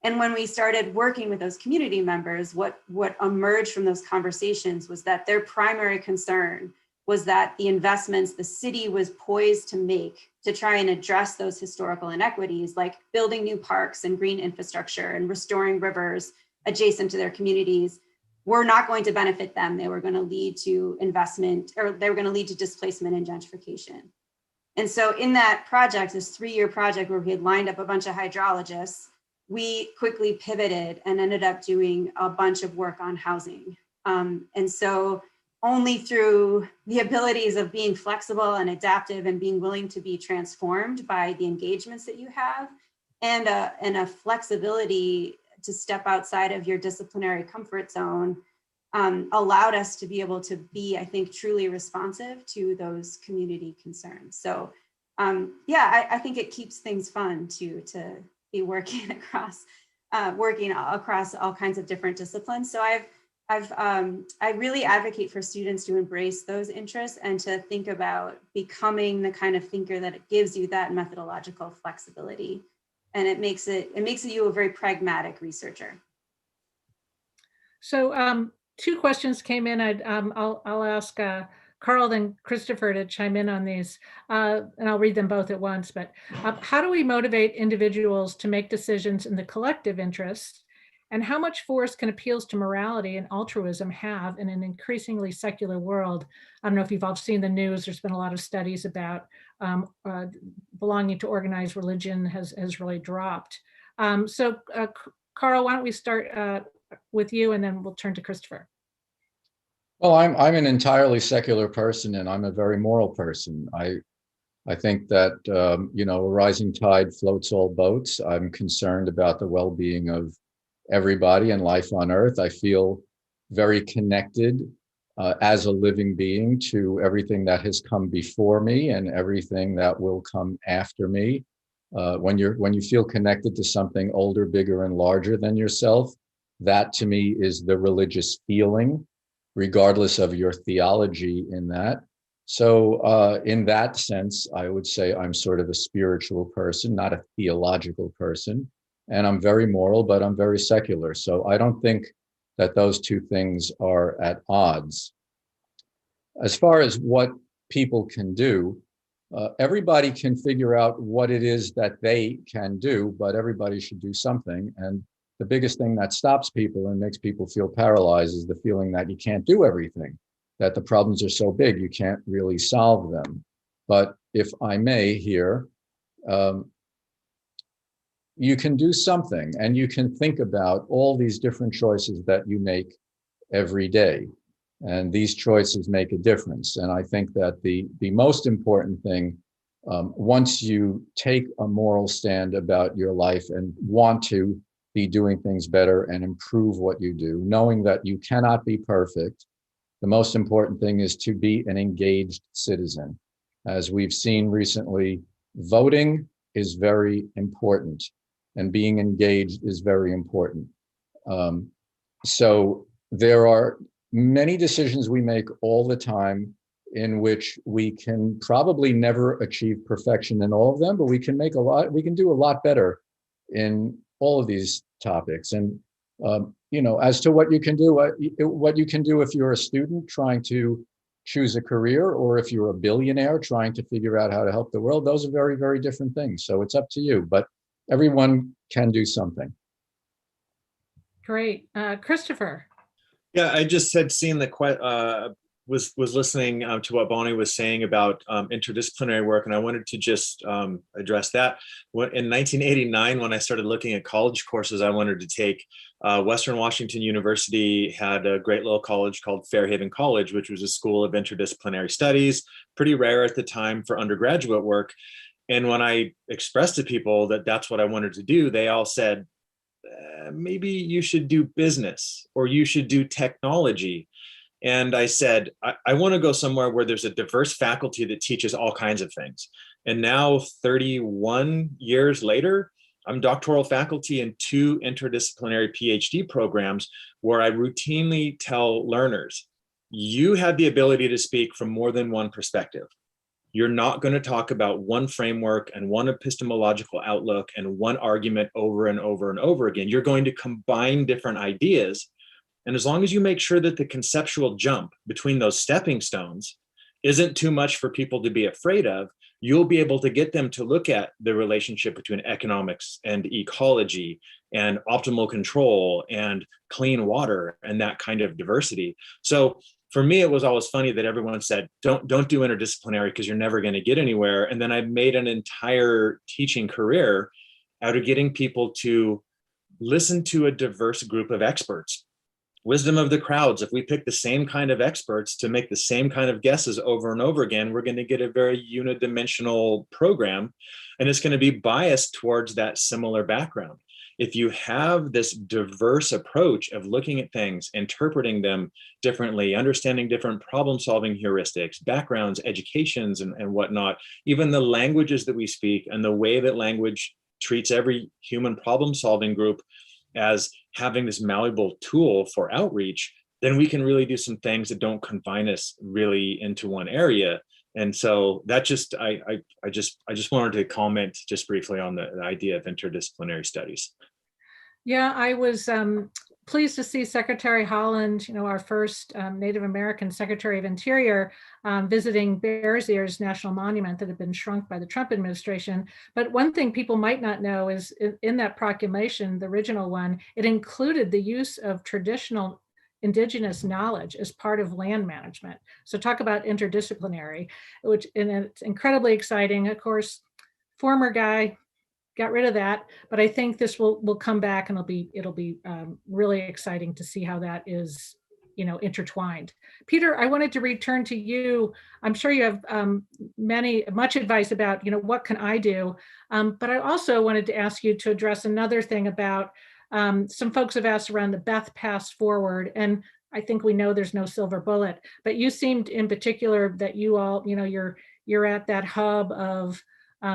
And when we started working with those community members, what emerged from those conversations was that their primary concern was that the investments the city was poised to make to try and address those historical inequities, like building new parks and green infrastructure and restoring rivers adjacent to their communities, were not going to benefit them. They were going to lead to investment, or they were going to lead to displacement and gentrification. And so in that project, this 3-year project where we had lined up a bunch of hydrologists, we quickly pivoted and ended up doing a bunch of work on housing. And so only through the abilities of being flexible and adaptive and being willing to be transformed by the engagements that you have, and a flexibility to step outside of your disciplinary comfort zone, allowed us to be able to be, I think, truly responsive to those community concerns. So yeah, I think it keeps things fun to be working across all kinds of different disciplines. So I really advocate for students to embrace those interests and to think about becoming the kind of thinker that it gives you that methodological flexibility. And it makes you a very pragmatic researcher. So 2 questions came in. I'll ask Carl and Christopher to chime in on these, and I'll read them both at once. But how do we motivate individuals to make decisions in the collective interest? And how much force can appeals to morality and altruism have in an increasingly secular world? I don't know if you've all seen the news. There's been a lot of studies about belonging to organized religion has really dropped. So Carl, why don't we start with you, and then we'll turn to Christopher. Well, I'm an entirely secular person, and I'm a very moral person. I think that a rising tide floats all boats. I'm concerned about the well-being of everybody and life on Earth. I feel very connected as a living being to everything that has come before me and everything that will come after me. When you feel connected to something older, bigger, and larger than yourself, that to me is the religious feeling, regardless of your theology in that. So in that sense, I would say I'm sort of a spiritual person, not a theological person. And I'm very moral, but I'm very secular. So I don't think that those two things are at odds. As far as what people can do, everybody can figure out what it is that they can do, but everybody should do something. And the biggest thing that stops people and makes people feel paralyzed is the feeling that you can't do everything, that the problems are so big, you can't really solve them. But if I may here, you can do something, and you can think about all these different choices that you make every day. And these choices make a difference. And I think that the most important thing, once you take a moral stand about your life and want to be doing things better and improve what you do, knowing that you cannot be perfect, the most important thing is to be an engaged citizen. As we've seen recently, voting is very important, and being engaged is very important. So there are many decisions we make all the time in which we can probably never achieve perfection in all of them, but we can do a lot better in all of these topics. And as to what you can do if you're a student trying to choose a career, or if you're a billionaire trying to figure out how to help the world, those are very, very different things. So it's up to you, but everyone can do something. Great. Christopher. Yeah, I just had seen was listening to what Bonnie was saying about interdisciplinary work, and I wanted to just address that. In 1989, when I started looking at college courses I wanted to take, Western Washington University had a great little college called Fairhaven College, which was a school of interdisciplinary studies, pretty rare at the time for undergraduate work. And when I expressed to people that that's what I wanted to do, they all said, maybe you should do business, or you should do technology. And I said, I want to go somewhere where there's a diverse faculty that teaches all kinds of things. And now 31 years later, I'm doctoral faculty in 2 interdisciplinary PhD programs where I routinely tell learners, you have the ability to speak from more than one perspective. You're not going to talk about one framework and one epistemological outlook and one argument over and over and over again. You're going to combine different ideas. And as long as you make sure that the conceptual jump between those stepping stones isn't too much for people to be afraid of, you'll be able to get them to look at the relationship between economics and ecology and optimal control and clean water and that kind of diversity. So for me, it was always funny that everyone said, don't do interdisciplinary because you're never going to get anywhere. And then I made an entire teaching career out of getting people to listen to a diverse group of experts wisdom of the crowds. If we pick the same kind of experts to make the same kind of guesses over and over again, we're going to get a very unidimensional program, and it's going to be biased towards that similar background. If you have this diverse approach of looking at things, interpreting them differently, understanding different problem-solving heuristics, backgrounds, educations, and whatnot, even the languages that we speak and the way that language treats every human problem-solving group as having this malleable tool for outreach, then we can really do some things that don't confine us really into one area. And so that just, I just wanted to comment just briefly on the idea of interdisciplinary studies. Yeah, I was pleased to see Secretary Holland, our first Native American Secretary of Interior, visiting Bears Ears National Monument that had been shrunk by the Trump administration. But one thing people might not know is in that proclamation, the original one, it included the use of traditional indigenous knowledge as part of land management. So talk about interdisciplinary, and it's incredibly exciting. Of course, former guy, got rid of that, but I think this will come back, and it'll be really exciting to see how that is, intertwined. Peter, I wanted to return to you. I'm sure you have much advice about, what can I do? But I also wanted to ask you to address another thing about some folks have asked around the best path forward, and I think we know there's no silver bullet. But you seemed in particular that you all, you're at that hub of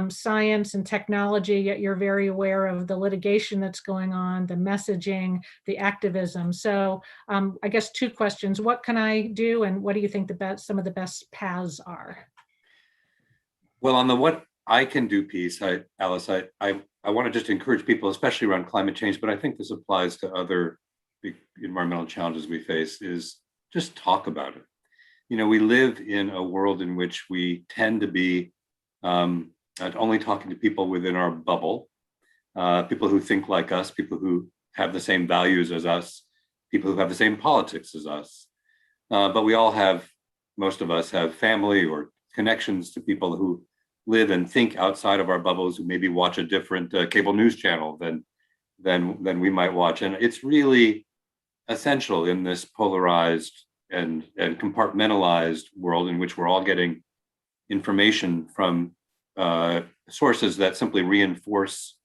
science and technology, yet you're very aware of the litigation that's going on, the messaging, the activism. So I guess two questions: what can I do, and what do you think some of the best paths are? Well, on the what I can do piece, Alice, I want to just encourage people, especially around climate change, but I think this applies to other big environmental challenges we face, is just talk about it. We live in a world in which we tend to be only talking to people within our bubble, people who think like us, people who have the same values as us, people who have the same politics as us. But we all most of us have family or connections to people who live and think outside of our bubbles, who maybe watch a different cable news channel than we might watch. And it's really essential in this polarized and compartmentalized world in which we're all getting information from sources that simply reinforce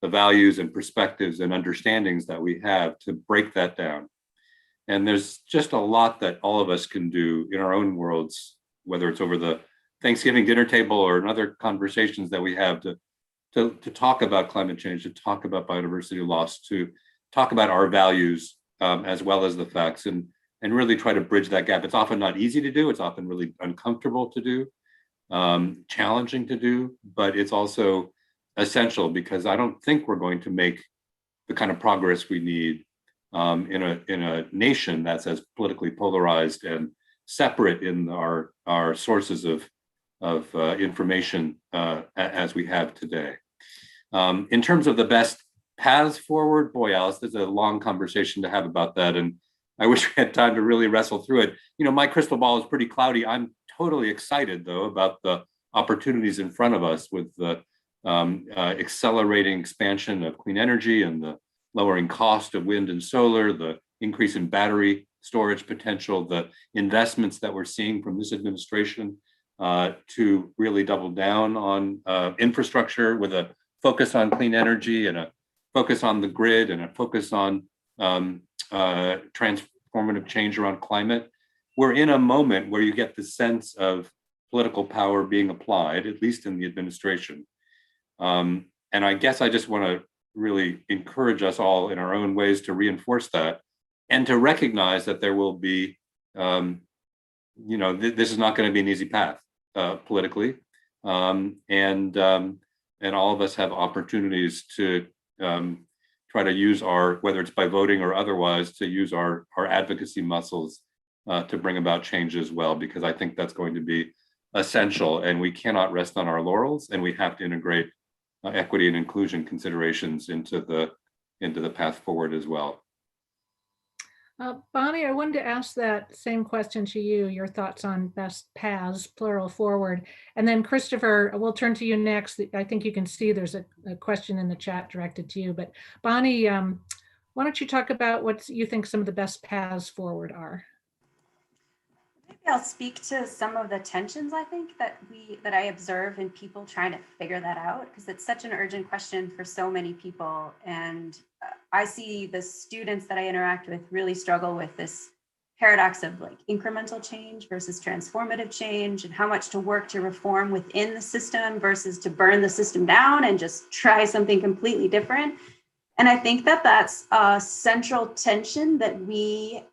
the values and perspectives and understandings that we have, to break that down. And there's just a lot that all of us can do in our own worlds, whether it's over the Thanksgiving dinner table or in other conversations that we have, to talk about climate change, to talk about biodiversity loss, to talk about our values as well as the facts, and really try to bridge that gap. It's often not easy to do. It's often really uncomfortable to do. Challenging to do, but it's also essential, because I don't think we're going to make the kind of progress we need in a nation that's as politically polarized and separate in our sources of information as we have today. In terms of the best paths forward, boy, Alice, there's a long conversation to have about that, and I wish we had time to really wrestle through it. My crystal ball is pretty cloudy. I'm totally excited, though, about the opportunities in front of us with the accelerating expansion of clean energy and the lowering cost of wind and solar, the increase in battery storage potential, the investments that we're seeing from this administration to really double down on infrastructure with a focus on clean energy and a focus on the grid and a focus on transformative change around climate. We're in a moment where you get the sense of political power being applied, at least in the administration. And I guess I just want to really encourage us all in our own ways to reinforce that, and to recognize that there will be, this is not going to be an easy path politically. And all of us have opportunities to try to use whether it's by voting or otherwise, to use our advocacy muscles to bring about change as well, because I think that's going to be essential, and we cannot rest on our laurels, and we have to integrate equity and inclusion considerations into the path forward as well. Bonnie, I wanted to ask that same question to you, your thoughts on best paths, plural, forward. And then Christopher, we'll turn to you next. I think you can see there's a question in the chat directed to you, but Bonnie, Why don't you talk about what you think some of the best paths forward are? Maybe I'll speak to some of the tensions I think that I observe in people trying to figure that out, because it's such an urgent question for so many people. And I see the students that I interact with really struggle with this paradox of like incremental change versus transformative change, and how much to work to reform within the system versus to burn the system down and just try something completely different. And I think that that's a central tension that we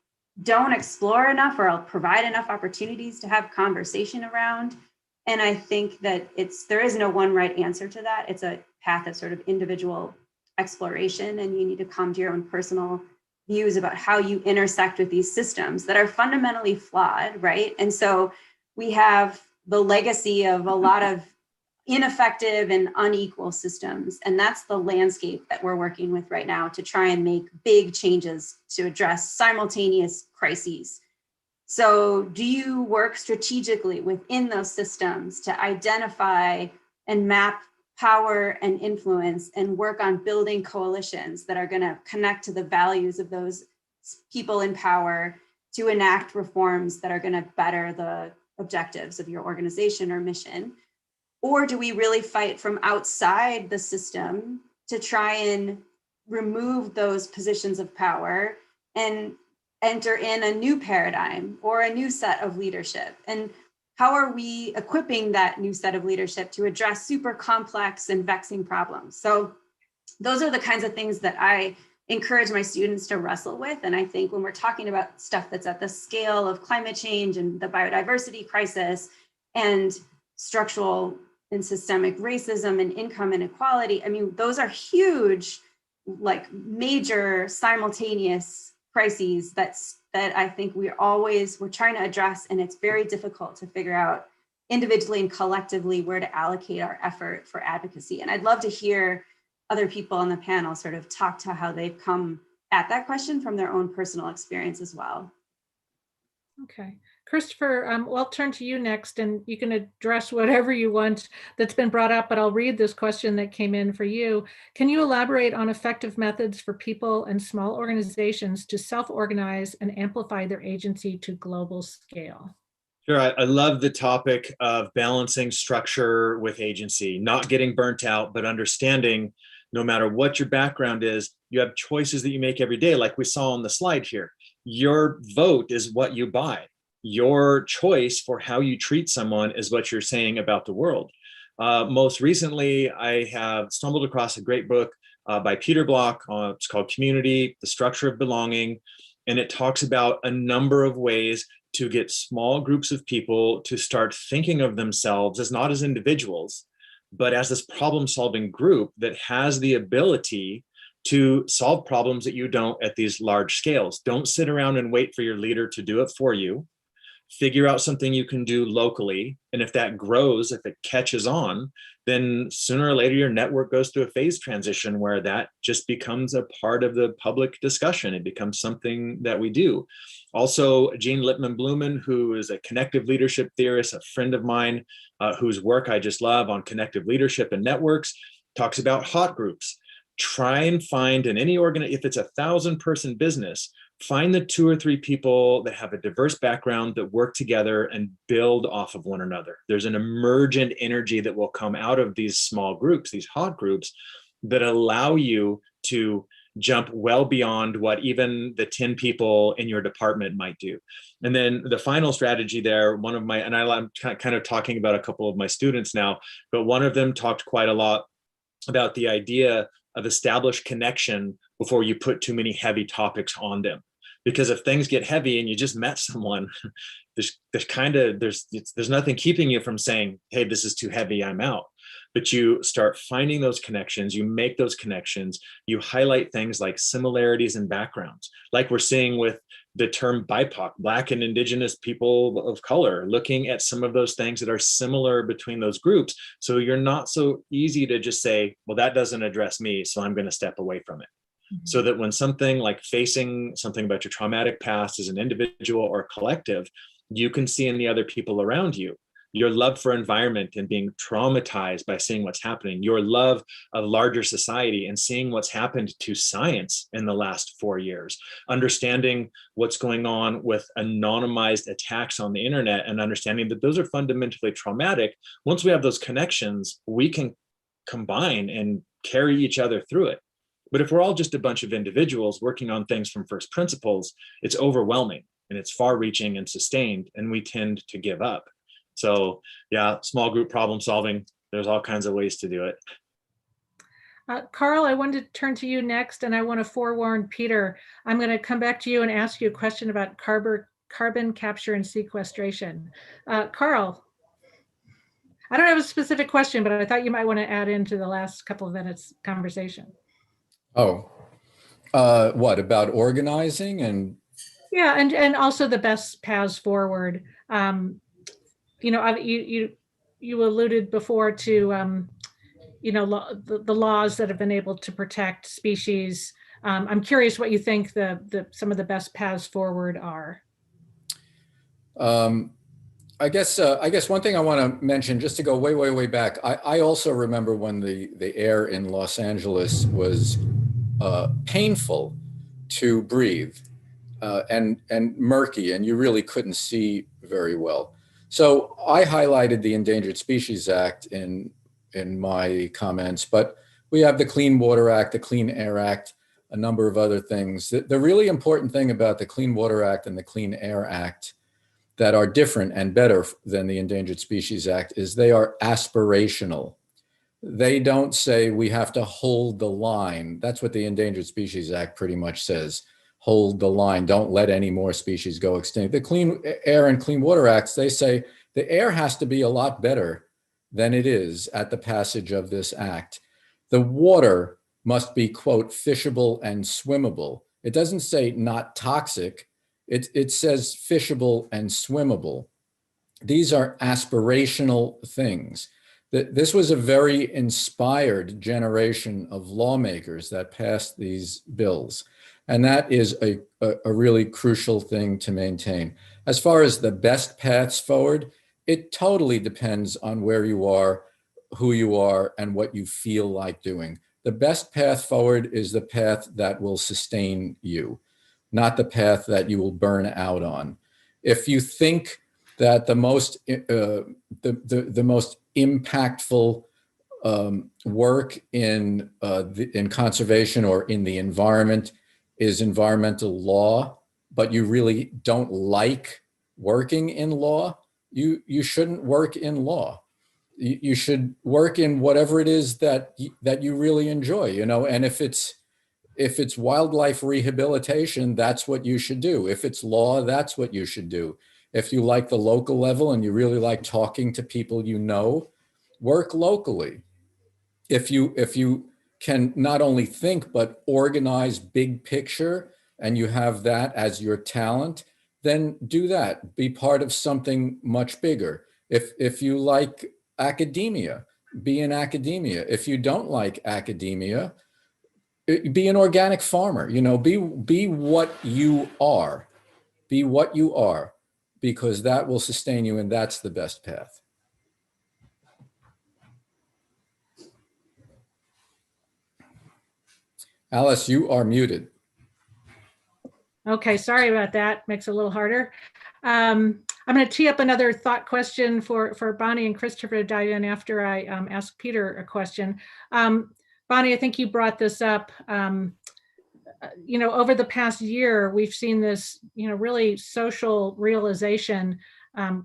don't explore enough or provide enough opportunities to have conversation around. And I think that there is no one right answer to that. It's a path of sort of individual exploration, and you need to come to your own personal views about how you intersect with these systems that are fundamentally flawed, right? And so we have the legacy of a lot of ineffective and unequal systems. And that's the landscape that we're working with right now to try and make big changes to address simultaneous crises. So do you work strategically within those systems to identify and map power and influence and work on building coalitions that are going to connect to the values of those people in power to enact reforms that are going to better the objectives of your organization or mission? Or do we really fight from outside the system to try and remove those positions of power and enter in a new paradigm or a new set of leadership? And how are we equipping that new set of leadership to address super complex and vexing problems? So those are the kinds of things that I encourage my students to wrestle with. And I think when we're talking about stuff that's at the scale of climate change and the biodiversity crisis and structural and systemic racism and income inequality, I mean, those are huge, like major simultaneous crises that I think we're trying to address, and it's very difficult to figure out individually and collectively where to allocate our effort for advocacy. And I'd love to hear other people on the panel sort of talk to how they've come at that question from their own personal experience as well. Okay. Christopher, I'll turn to you next, and you can address whatever you want that's been brought up, but I'll read this question that came in for you. Can you elaborate on effective methods for people and small organizations to self-organize and amplify their agency to global scale? Sure, I love the topic of balancing structure with agency, not getting burnt out, but understanding no matter what your background is, you have choices that you make every day, like we saw on the slide here. Your vote is what you buy. Your choice for how you treat someone is what you're saying about the world. Most recently, I have stumbled across a great book by Peter Block. It's called Community, The Structure of Belonging. And it talks about a number of ways to get small groups of people to start thinking of themselves as not as individuals, but as this problem-solving group that has the ability to solve problems that you don't at these large scales. Don't sit around and wait for your leader to do it for you. Figure out something you can do locally. And if that grows, if it catches on, then sooner or later your network goes through a phase transition where that just becomes a part of the public discussion. It becomes something that we do. Also, Jean Lippman-Blumen, who is a connective leadership theorist, a friend of mine, whose work I just love on connective leadership and networks, talks about hot groups. Try and find in any if it's 1,000-person business, find the 2 or 3 people that have a diverse background that work together and build off of one another. There's an emergent energy that will come out of these small groups, these hot groups, that allow you to jump well beyond what even the 10 people in your department might do. And then the final strategy there, I'm kind of talking about a couple of my students now, but one of them talked quite a lot about the idea of established connection before you put too many heavy topics on them. Because if things get heavy and you just met someone, there's nothing keeping you from saying, hey, this is too heavy, I'm out. But you start finding those connections, you make those connections, you highlight things like similarities and backgrounds, like we're seeing with the term BIPOC, Black and Indigenous people of color, looking at some of those things that are similar between those groups. So you're not so easy to just say, well, that doesn't address me, so I'm going to step away from it. Mm-hmm. So that when something like facing something about your traumatic past as an individual or collective, you can see in the other people around you, your love for environment and being traumatized by seeing what's happening, your love of larger society and seeing what's happened to science in the last 4 years, understanding what's going on with anonymized attacks on the internet and understanding that those are fundamentally traumatic. Once we have those connections, we can combine and carry each other through it. But if we're all just a bunch of individuals working on things from first principles, it's overwhelming and it's far reaching and sustained, and we tend to give up. So yeah, small group problem solving, there's all kinds of ways to do it. Carl, I wanted to turn to you next, and I want to forewarn Peter. I'm going to come back to you and ask you a question about carbon capture and sequestration. Carl, I don't have a specific question, but I thought you might want to add into the last couple of minutes conversation. Oh, what about organizing and? Yeah, and also the best paths forward. You know, you alluded before to you know, the laws that have been able to protect species. I'm curious what you think some of the best paths forward are. I guess one thing I want to mention, just to go way back, I also remember when the air in Los Angeles was painful to breathe and murky, and you really couldn't see very well. So I highlighted the Endangered Species Act in my comments, but we have the Clean Water Act, the Clean Air Act, a number of other things. The really important thing about the Clean Water Act and the Clean Air Act that are different and better than the Endangered Species Act is they are aspirational. They don't say we have to hold the line. That's what the Endangered Species Act pretty much says. Hold the line, don't let any more species go extinct. The Clean Air and Clean Water Acts, they say the air has to be a lot better than it is at the passage of this act. The water must be, quote, fishable and swimmable. It doesn't say not toxic. It says fishable and swimmable. These are aspirational things. This was a very inspired generation of lawmakers that passed these bills. And that is a really crucial thing to maintain. As far as the best paths forward, it totally depends on where you are, who you are, and what you feel like doing. The best path forward is the path that will sustain you, not the path that you will burn out on. If you think that the most impactful work in conservation or in the environment is environmental law, but you really don't like working in law, you shouldn't work in law. You should work in whatever it is that you really enjoy, you know. And if it's wildlife rehabilitation, that's what you should do. If it's law, that's what you should do. If you like the local level and you really like talking to people you know, work locally. If you can not only think, but organize big picture, and you have that as your talent, then do that. Be part of something much bigger. If you like academia, be in academia. If you don't like academia, be an organic farmer. You know, be what you are. Be what you are, because that will sustain you, and that's the best path. Alice, you are muted. Okay, sorry about that. Makes it a little harder. I'm going to tee up another thought question for Bonnie and Christopher to dive in after I ask Peter a question. Bonnie, I think you brought this up. You know, over the past year, we've seen this, you know, really social realization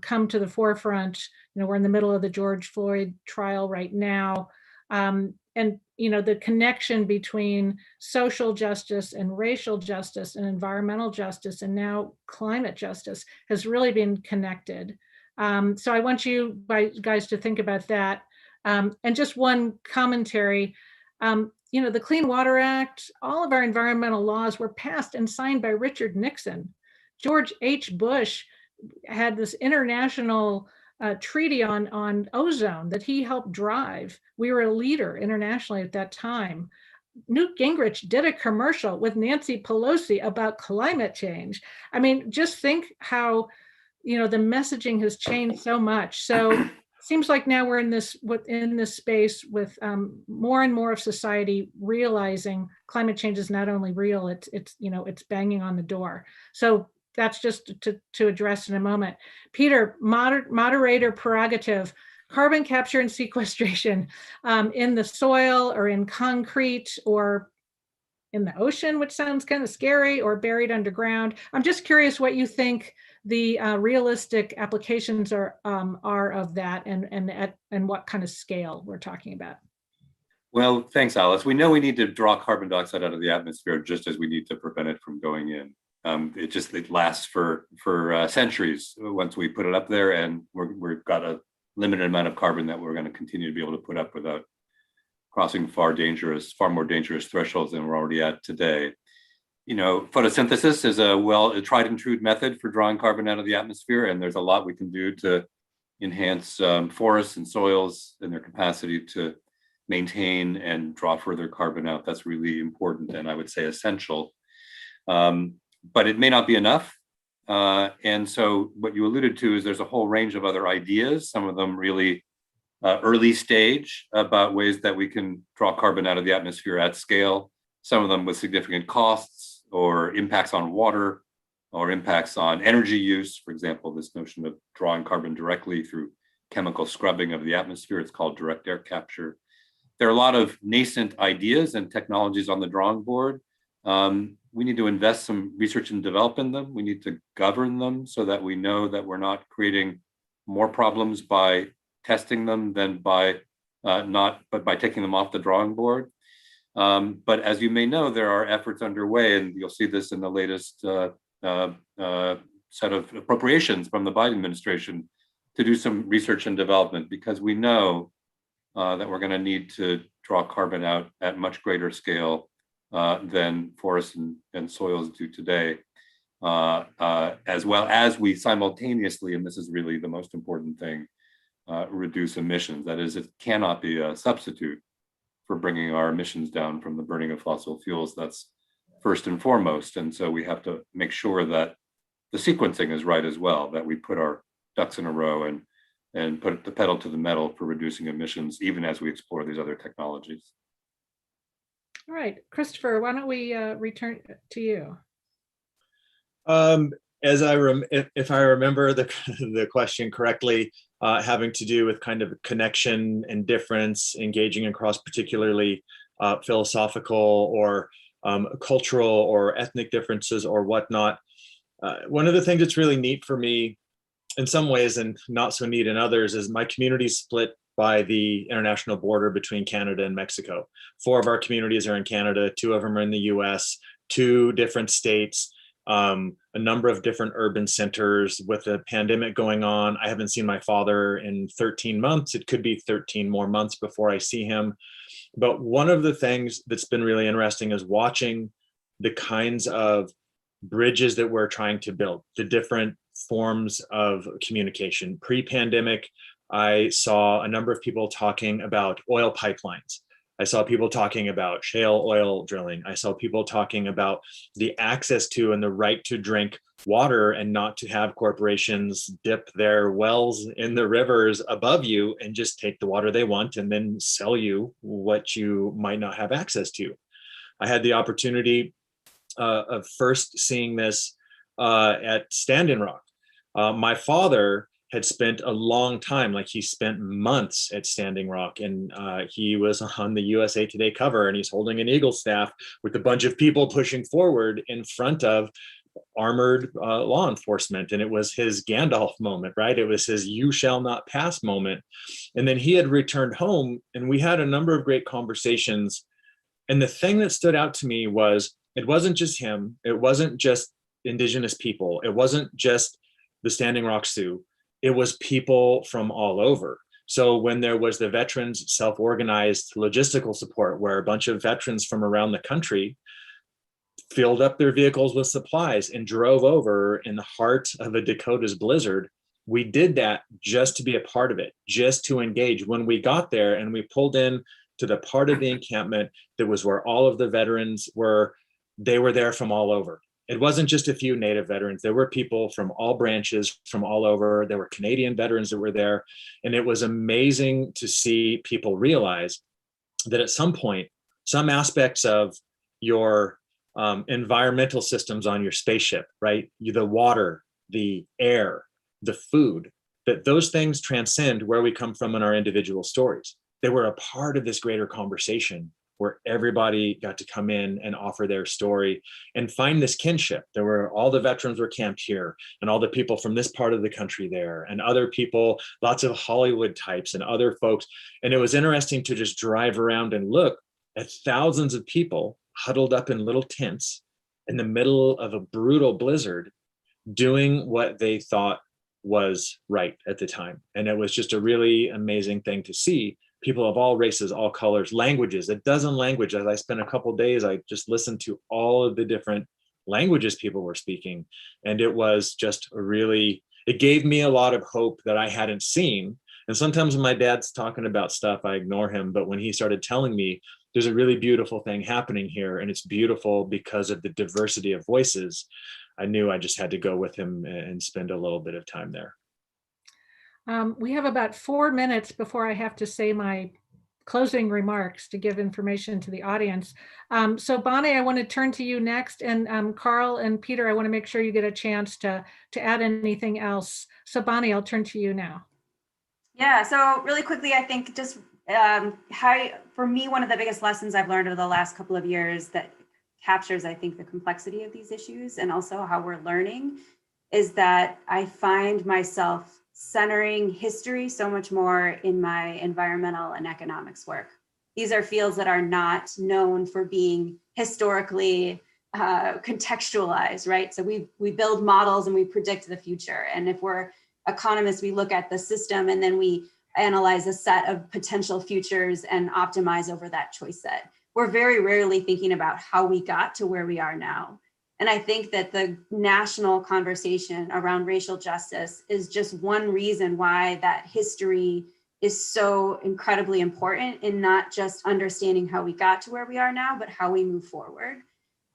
come to the forefront. You know, we're in the middle of the George Floyd trial right now. And, you know, the connection between social justice and racial justice and environmental justice and now climate justice has really been connected. So I want you guys to think about that. And just one commentary, you know, the Clean Water Act, all of our environmental laws were passed and signed by Richard Nixon. George H. Bush had this international treaty on ozone that he helped drive. We were a leader internationally at that time. Newt Gingrich did a commercial with Nancy Pelosi about climate change. I mean, just think how the messaging has changed so much. So seems like now we're in this space with more and more of society realizing climate change is not only real, it's banging on the door. So that's just to address in a moment. Peter, moderator prerogative, carbon capture and sequestration in the soil or in concrete or in the ocean, which sounds kind of scary, or buried underground. I'm just curious what you think the realistic applications are of that, and what kind of scale we're talking about. Well, thanks, Alice. We know we need to draw carbon dioxide out of the atmosphere just as we need to prevent it from going in. It lasts for centuries once we put it up there, and we've got a limited amount of carbon that we're going to continue to be able to put up without crossing far more dangerous thresholds than we're already at today. Photosynthesis is a tried and true method for drawing carbon out of the atmosphere, and there's a lot we can do to enhance forests and soils and their capacity to maintain and draw further carbon out. That's really important, and I would say essential. But it may not be enough. And so what you alluded to is there's a whole range of other ideas, some of them really early stage, about ways that we can draw carbon out of the atmosphere at scale, some of them with significant costs or impacts on water or impacts on energy use. For example, this notion of drawing carbon directly through chemical scrubbing of the atmosphere, it's called direct air capture. There are a lot of nascent ideas and technologies on the drawing board. We need to invest some research and develop in them. We need to govern them so that we know that we're not creating more problems by testing them than by taking them off the drawing board. But as you may know, there are efforts underway, and you'll see this in the latest set of appropriations from the Biden administration, to do some research and development, because we know that we're going to need to draw carbon out at much greater scale than forests and soils do today, as well as we simultaneously, and this is really the most important thing, reduce emissions. That is, it cannot be a substitute for bringing our emissions down from the burning of fossil fuels. That's first and foremost. And so we have to make sure that the sequencing is right as well, that we put our ducks in a row and put the pedal to the metal for reducing emissions, even as we explore these other technologies. All right, Christopher, why don't we return to you? If I remember the question correctly, having to do with kind of connection and difference, engaging across particularly philosophical or cultural or ethnic differences or whatnot. One of the things that's really neat for me in some ways and not so neat in others is my community split by the international border between Canada and Mexico. 4 of our communities are in Canada, 2 of them are in the US, 2 different states, a number of different urban centers. With the pandemic going on, I haven't seen my father in 13 months. It could be 13 more months before I see him. But one of the things that's been really interesting is watching the kinds of bridges that we're trying to build, the different forms of communication. Pre-pandemic, I saw a number of people talking about oil pipelines. I saw people talking about shale oil drilling. I saw people talking about the access to and the right to drink water and not to have corporations dip their wells in the rivers above you and just take the water they want and then sell you what you might not have access to. I had the opportunity of first seeing this at Standing Rock. My father had spent a long time, like he spent months at Standing Rock, and he was on the USA Today cover, and he's holding an eagle staff with a bunch of people pushing forward in front of armored law enforcement. And it was his Gandalf moment, right? It was his "you shall not pass" moment. And then he had returned home, and we had a number of great conversations. And the thing that stood out to me was, it wasn't just him. It wasn't just Indigenous people. It wasn't just the Standing Rock Sioux. It was people from all over. So when there was the veterans self-organized logistical support, where a bunch of veterans from around the country filled up their vehicles with supplies and drove over in the heart of a Dakota's blizzard, we did that just to be a part of it, just to engage. When we got there and we pulled in to the part of the encampment that was where all of the veterans were, they were there from all over. It wasn't just a few Native veterans. There were people from all branches, from all over. There were Canadian veterans that were there. And it was amazing to see people realize that at some point, some aspects of your environmental systems on your spaceship, right? The water, the air, the food, that those things transcend where we come from in our individual stories. They were a part of this greater conversation where everybody got to come in and offer their story and find this kinship. There were all the veterans were camped here and all the people from this part of the country there and other people, lots of Hollywood types and other folks. And it was interesting to just drive around and look at thousands of people huddled up in little tents in the middle of a brutal blizzard doing what they thought was right at the time. And it was just a really amazing thing to see. People of all races, all colors, languages, a dozen languages. As I spent a couple of days, I just listened to all of the different languages people were speaking. And it was just it gave me a lot of hope that I hadn't seen. And sometimes when my dad's talking about stuff, I ignore him. But when he started telling me, there's a really beautiful thing happening here, and it's beautiful because of the diversity of voices, I knew I just had to go with him and spend a little bit of time there. We have about 4 minutes before I have to say my closing remarks to give information to the audience. So Bonnie, I want to turn to you next, and Carl and Peter, I want to make sure you get a chance to add anything else. So Bonnie, I'll turn to you now. Yeah, so really quickly, I think just for me, one of the biggest lessons I've learned over the last couple of years that captures, I think, the complexity of these issues and also how we're learning is that I find myself centering history so much more in my environmental and economics work. These are fields that are not known for being historically contextualized, right? So we build models and we predict the future. And if we're economists, we look at the system and then we analyze a set of potential futures and optimize over that choice set. We're very rarely thinking about how we got to where we are now. And I think that the national conversation around racial justice is just one reason why that history is so incredibly important in not just understanding how we got to where we are now, but how we move forward.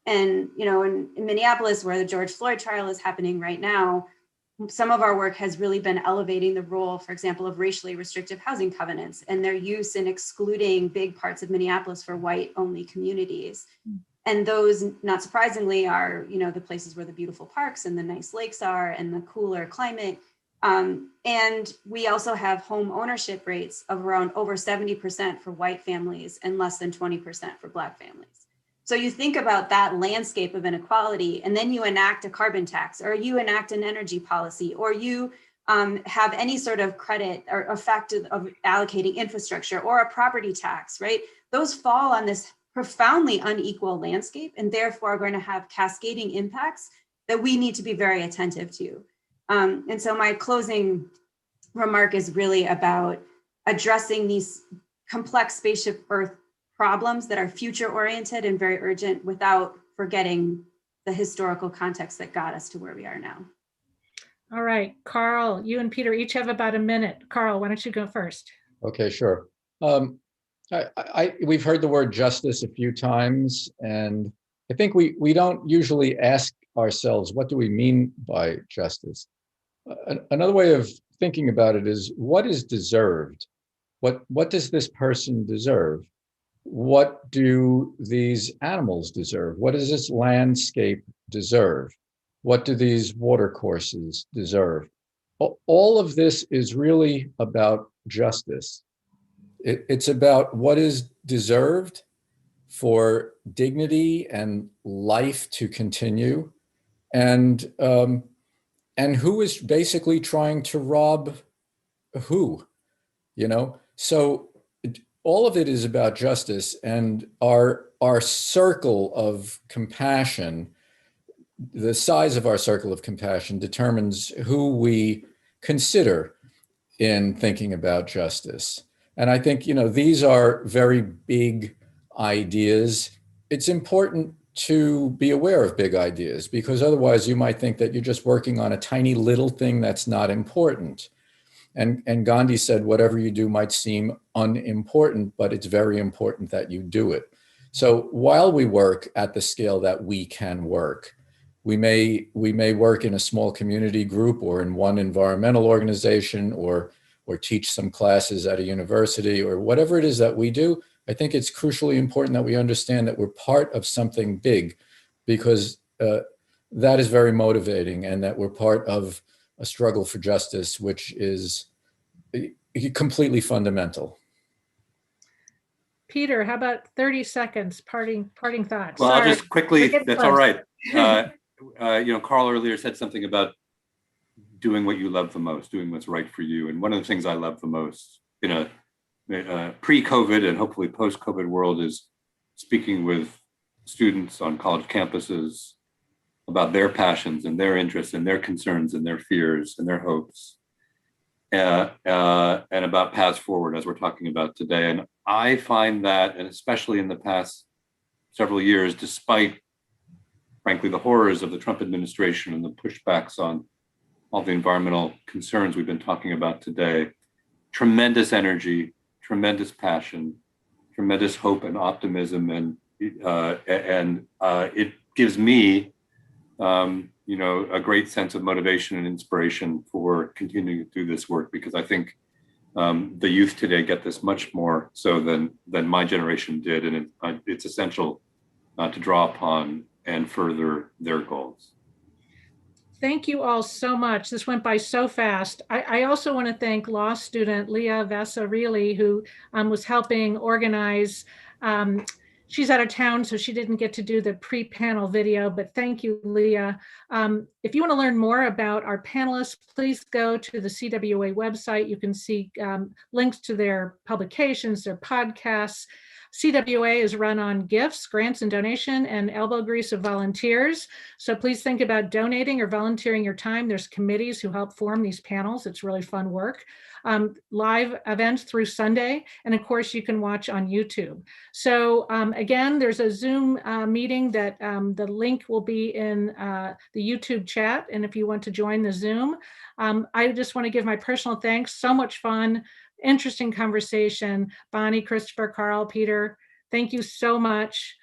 And, you know, in Minneapolis, where the George Floyd trial is happening right now, some of our work has really been elevating the role, for example, of racially restrictive housing covenants and their use in excluding big parts of Minneapolis for white-only communities. And those, not surprisingly, are, you know, the places where the beautiful parks and the nice lakes are and the cooler climate. And we also have home ownership rates of around over 70% for white families and less than 20% for Black families. So you think about that landscape of inequality, and then you enact a carbon tax, or you enact an energy policy, or you have any sort of credit or effect of allocating infrastructure or a property tax, right? Those fall on this profoundly unequal landscape and therefore are going to have cascading impacts that we need to be very attentive to. And so my closing remark is really about addressing these complex spaceship Earth problems that are future oriented and very urgent without forgetting the historical context that got us to where we are now. All right, Carl, you and Peter each have about a minute. Carl, why don't you go first? Okay, sure. We've heard the word justice a few times, and I think we don't usually ask ourselves, what do we mean by justice? Another way of thinking about it is, what is deserved? What does this person deserve? What do these animals deserve? What does this landscape deserve? What do these water courses deserve? All of this is really about justice. It's about what is deserved for dignity and life to continue, and who is basically trying to rob who, you know? So all of it is about justice, and our circle of compassion, the size of our circle of compassion determines who we consider in thinking about justice. And I think, you know, these are very big ideas. It's important to be aware of big ideas, because otherwise you might think that you're just working on a tiny little thing that's not important. And Gandhi said, whatever you do might seem unimportant, but it's very important that you do it. So while we work at the scale that we can work, We may work in a small community group or in one environmental organization or teach some classes at a university or whatever it is that we do. I think it's crucially important that we understand that we're part of something big, because that is very motivating, and that we're part of a struggle for justice, which is completely fundamental. Peter, how about 30 seconds, parting thoughts? Well, Sorry. I'll just quickly, that's all right. close. Carl earlier said something about doing what you love the most, doing what's right for you. And one of the things I love the most in a pre-COVID and hopefully post-COVID world is speaking with students on college campuses about their passions and their interests and their concerns and their fears and their hopes, and about paths forward, as we're talking about today. And I find that, and especially in the past several years, despite, frankly, the horrors of the Trump administration and the pushbacks on all the environmental concerns we've been talking about today, tremendous energy, tremendous passion, tremendous hope and optimism, and it gives me, a great sense of motivation and inspiration for continuing to do this work, because I think the youth today get this much more so than my generation did, and it's essential to draw upon and further their goals. Thank you all so much. This went by so fast. I also want to thank law student Leah Vasarili, who was helping organize. She's out of town, so she didn't get to do the pre-panel video, but thank you, Leah. If you want to learn more about our panelists, please go to the CWA website. You can see links to their publications, their podcasts. CWA is run on gifts, grants, and donation, and elbow grease of volunteers. So please think about donating or volunteering your time. There's committees who help form these panels. It's really fun work. Live events through Sunday, and of course you can watch on YouTube. So again, there's a Zoom meeting that the link will be in the YouTube chat, and if you want to join the Zoom, I just want to give my personal thanks. So much fun, interesting conversation. Bonnie, Christopher, Carl, Peter, thank you so much.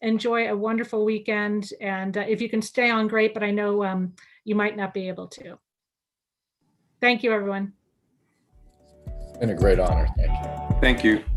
Enjoy a wonderful weekend, and if you can stay on, great, but I know you might not be able to. Thank you, everyone. It's been a great honor. Thank you. Thank you.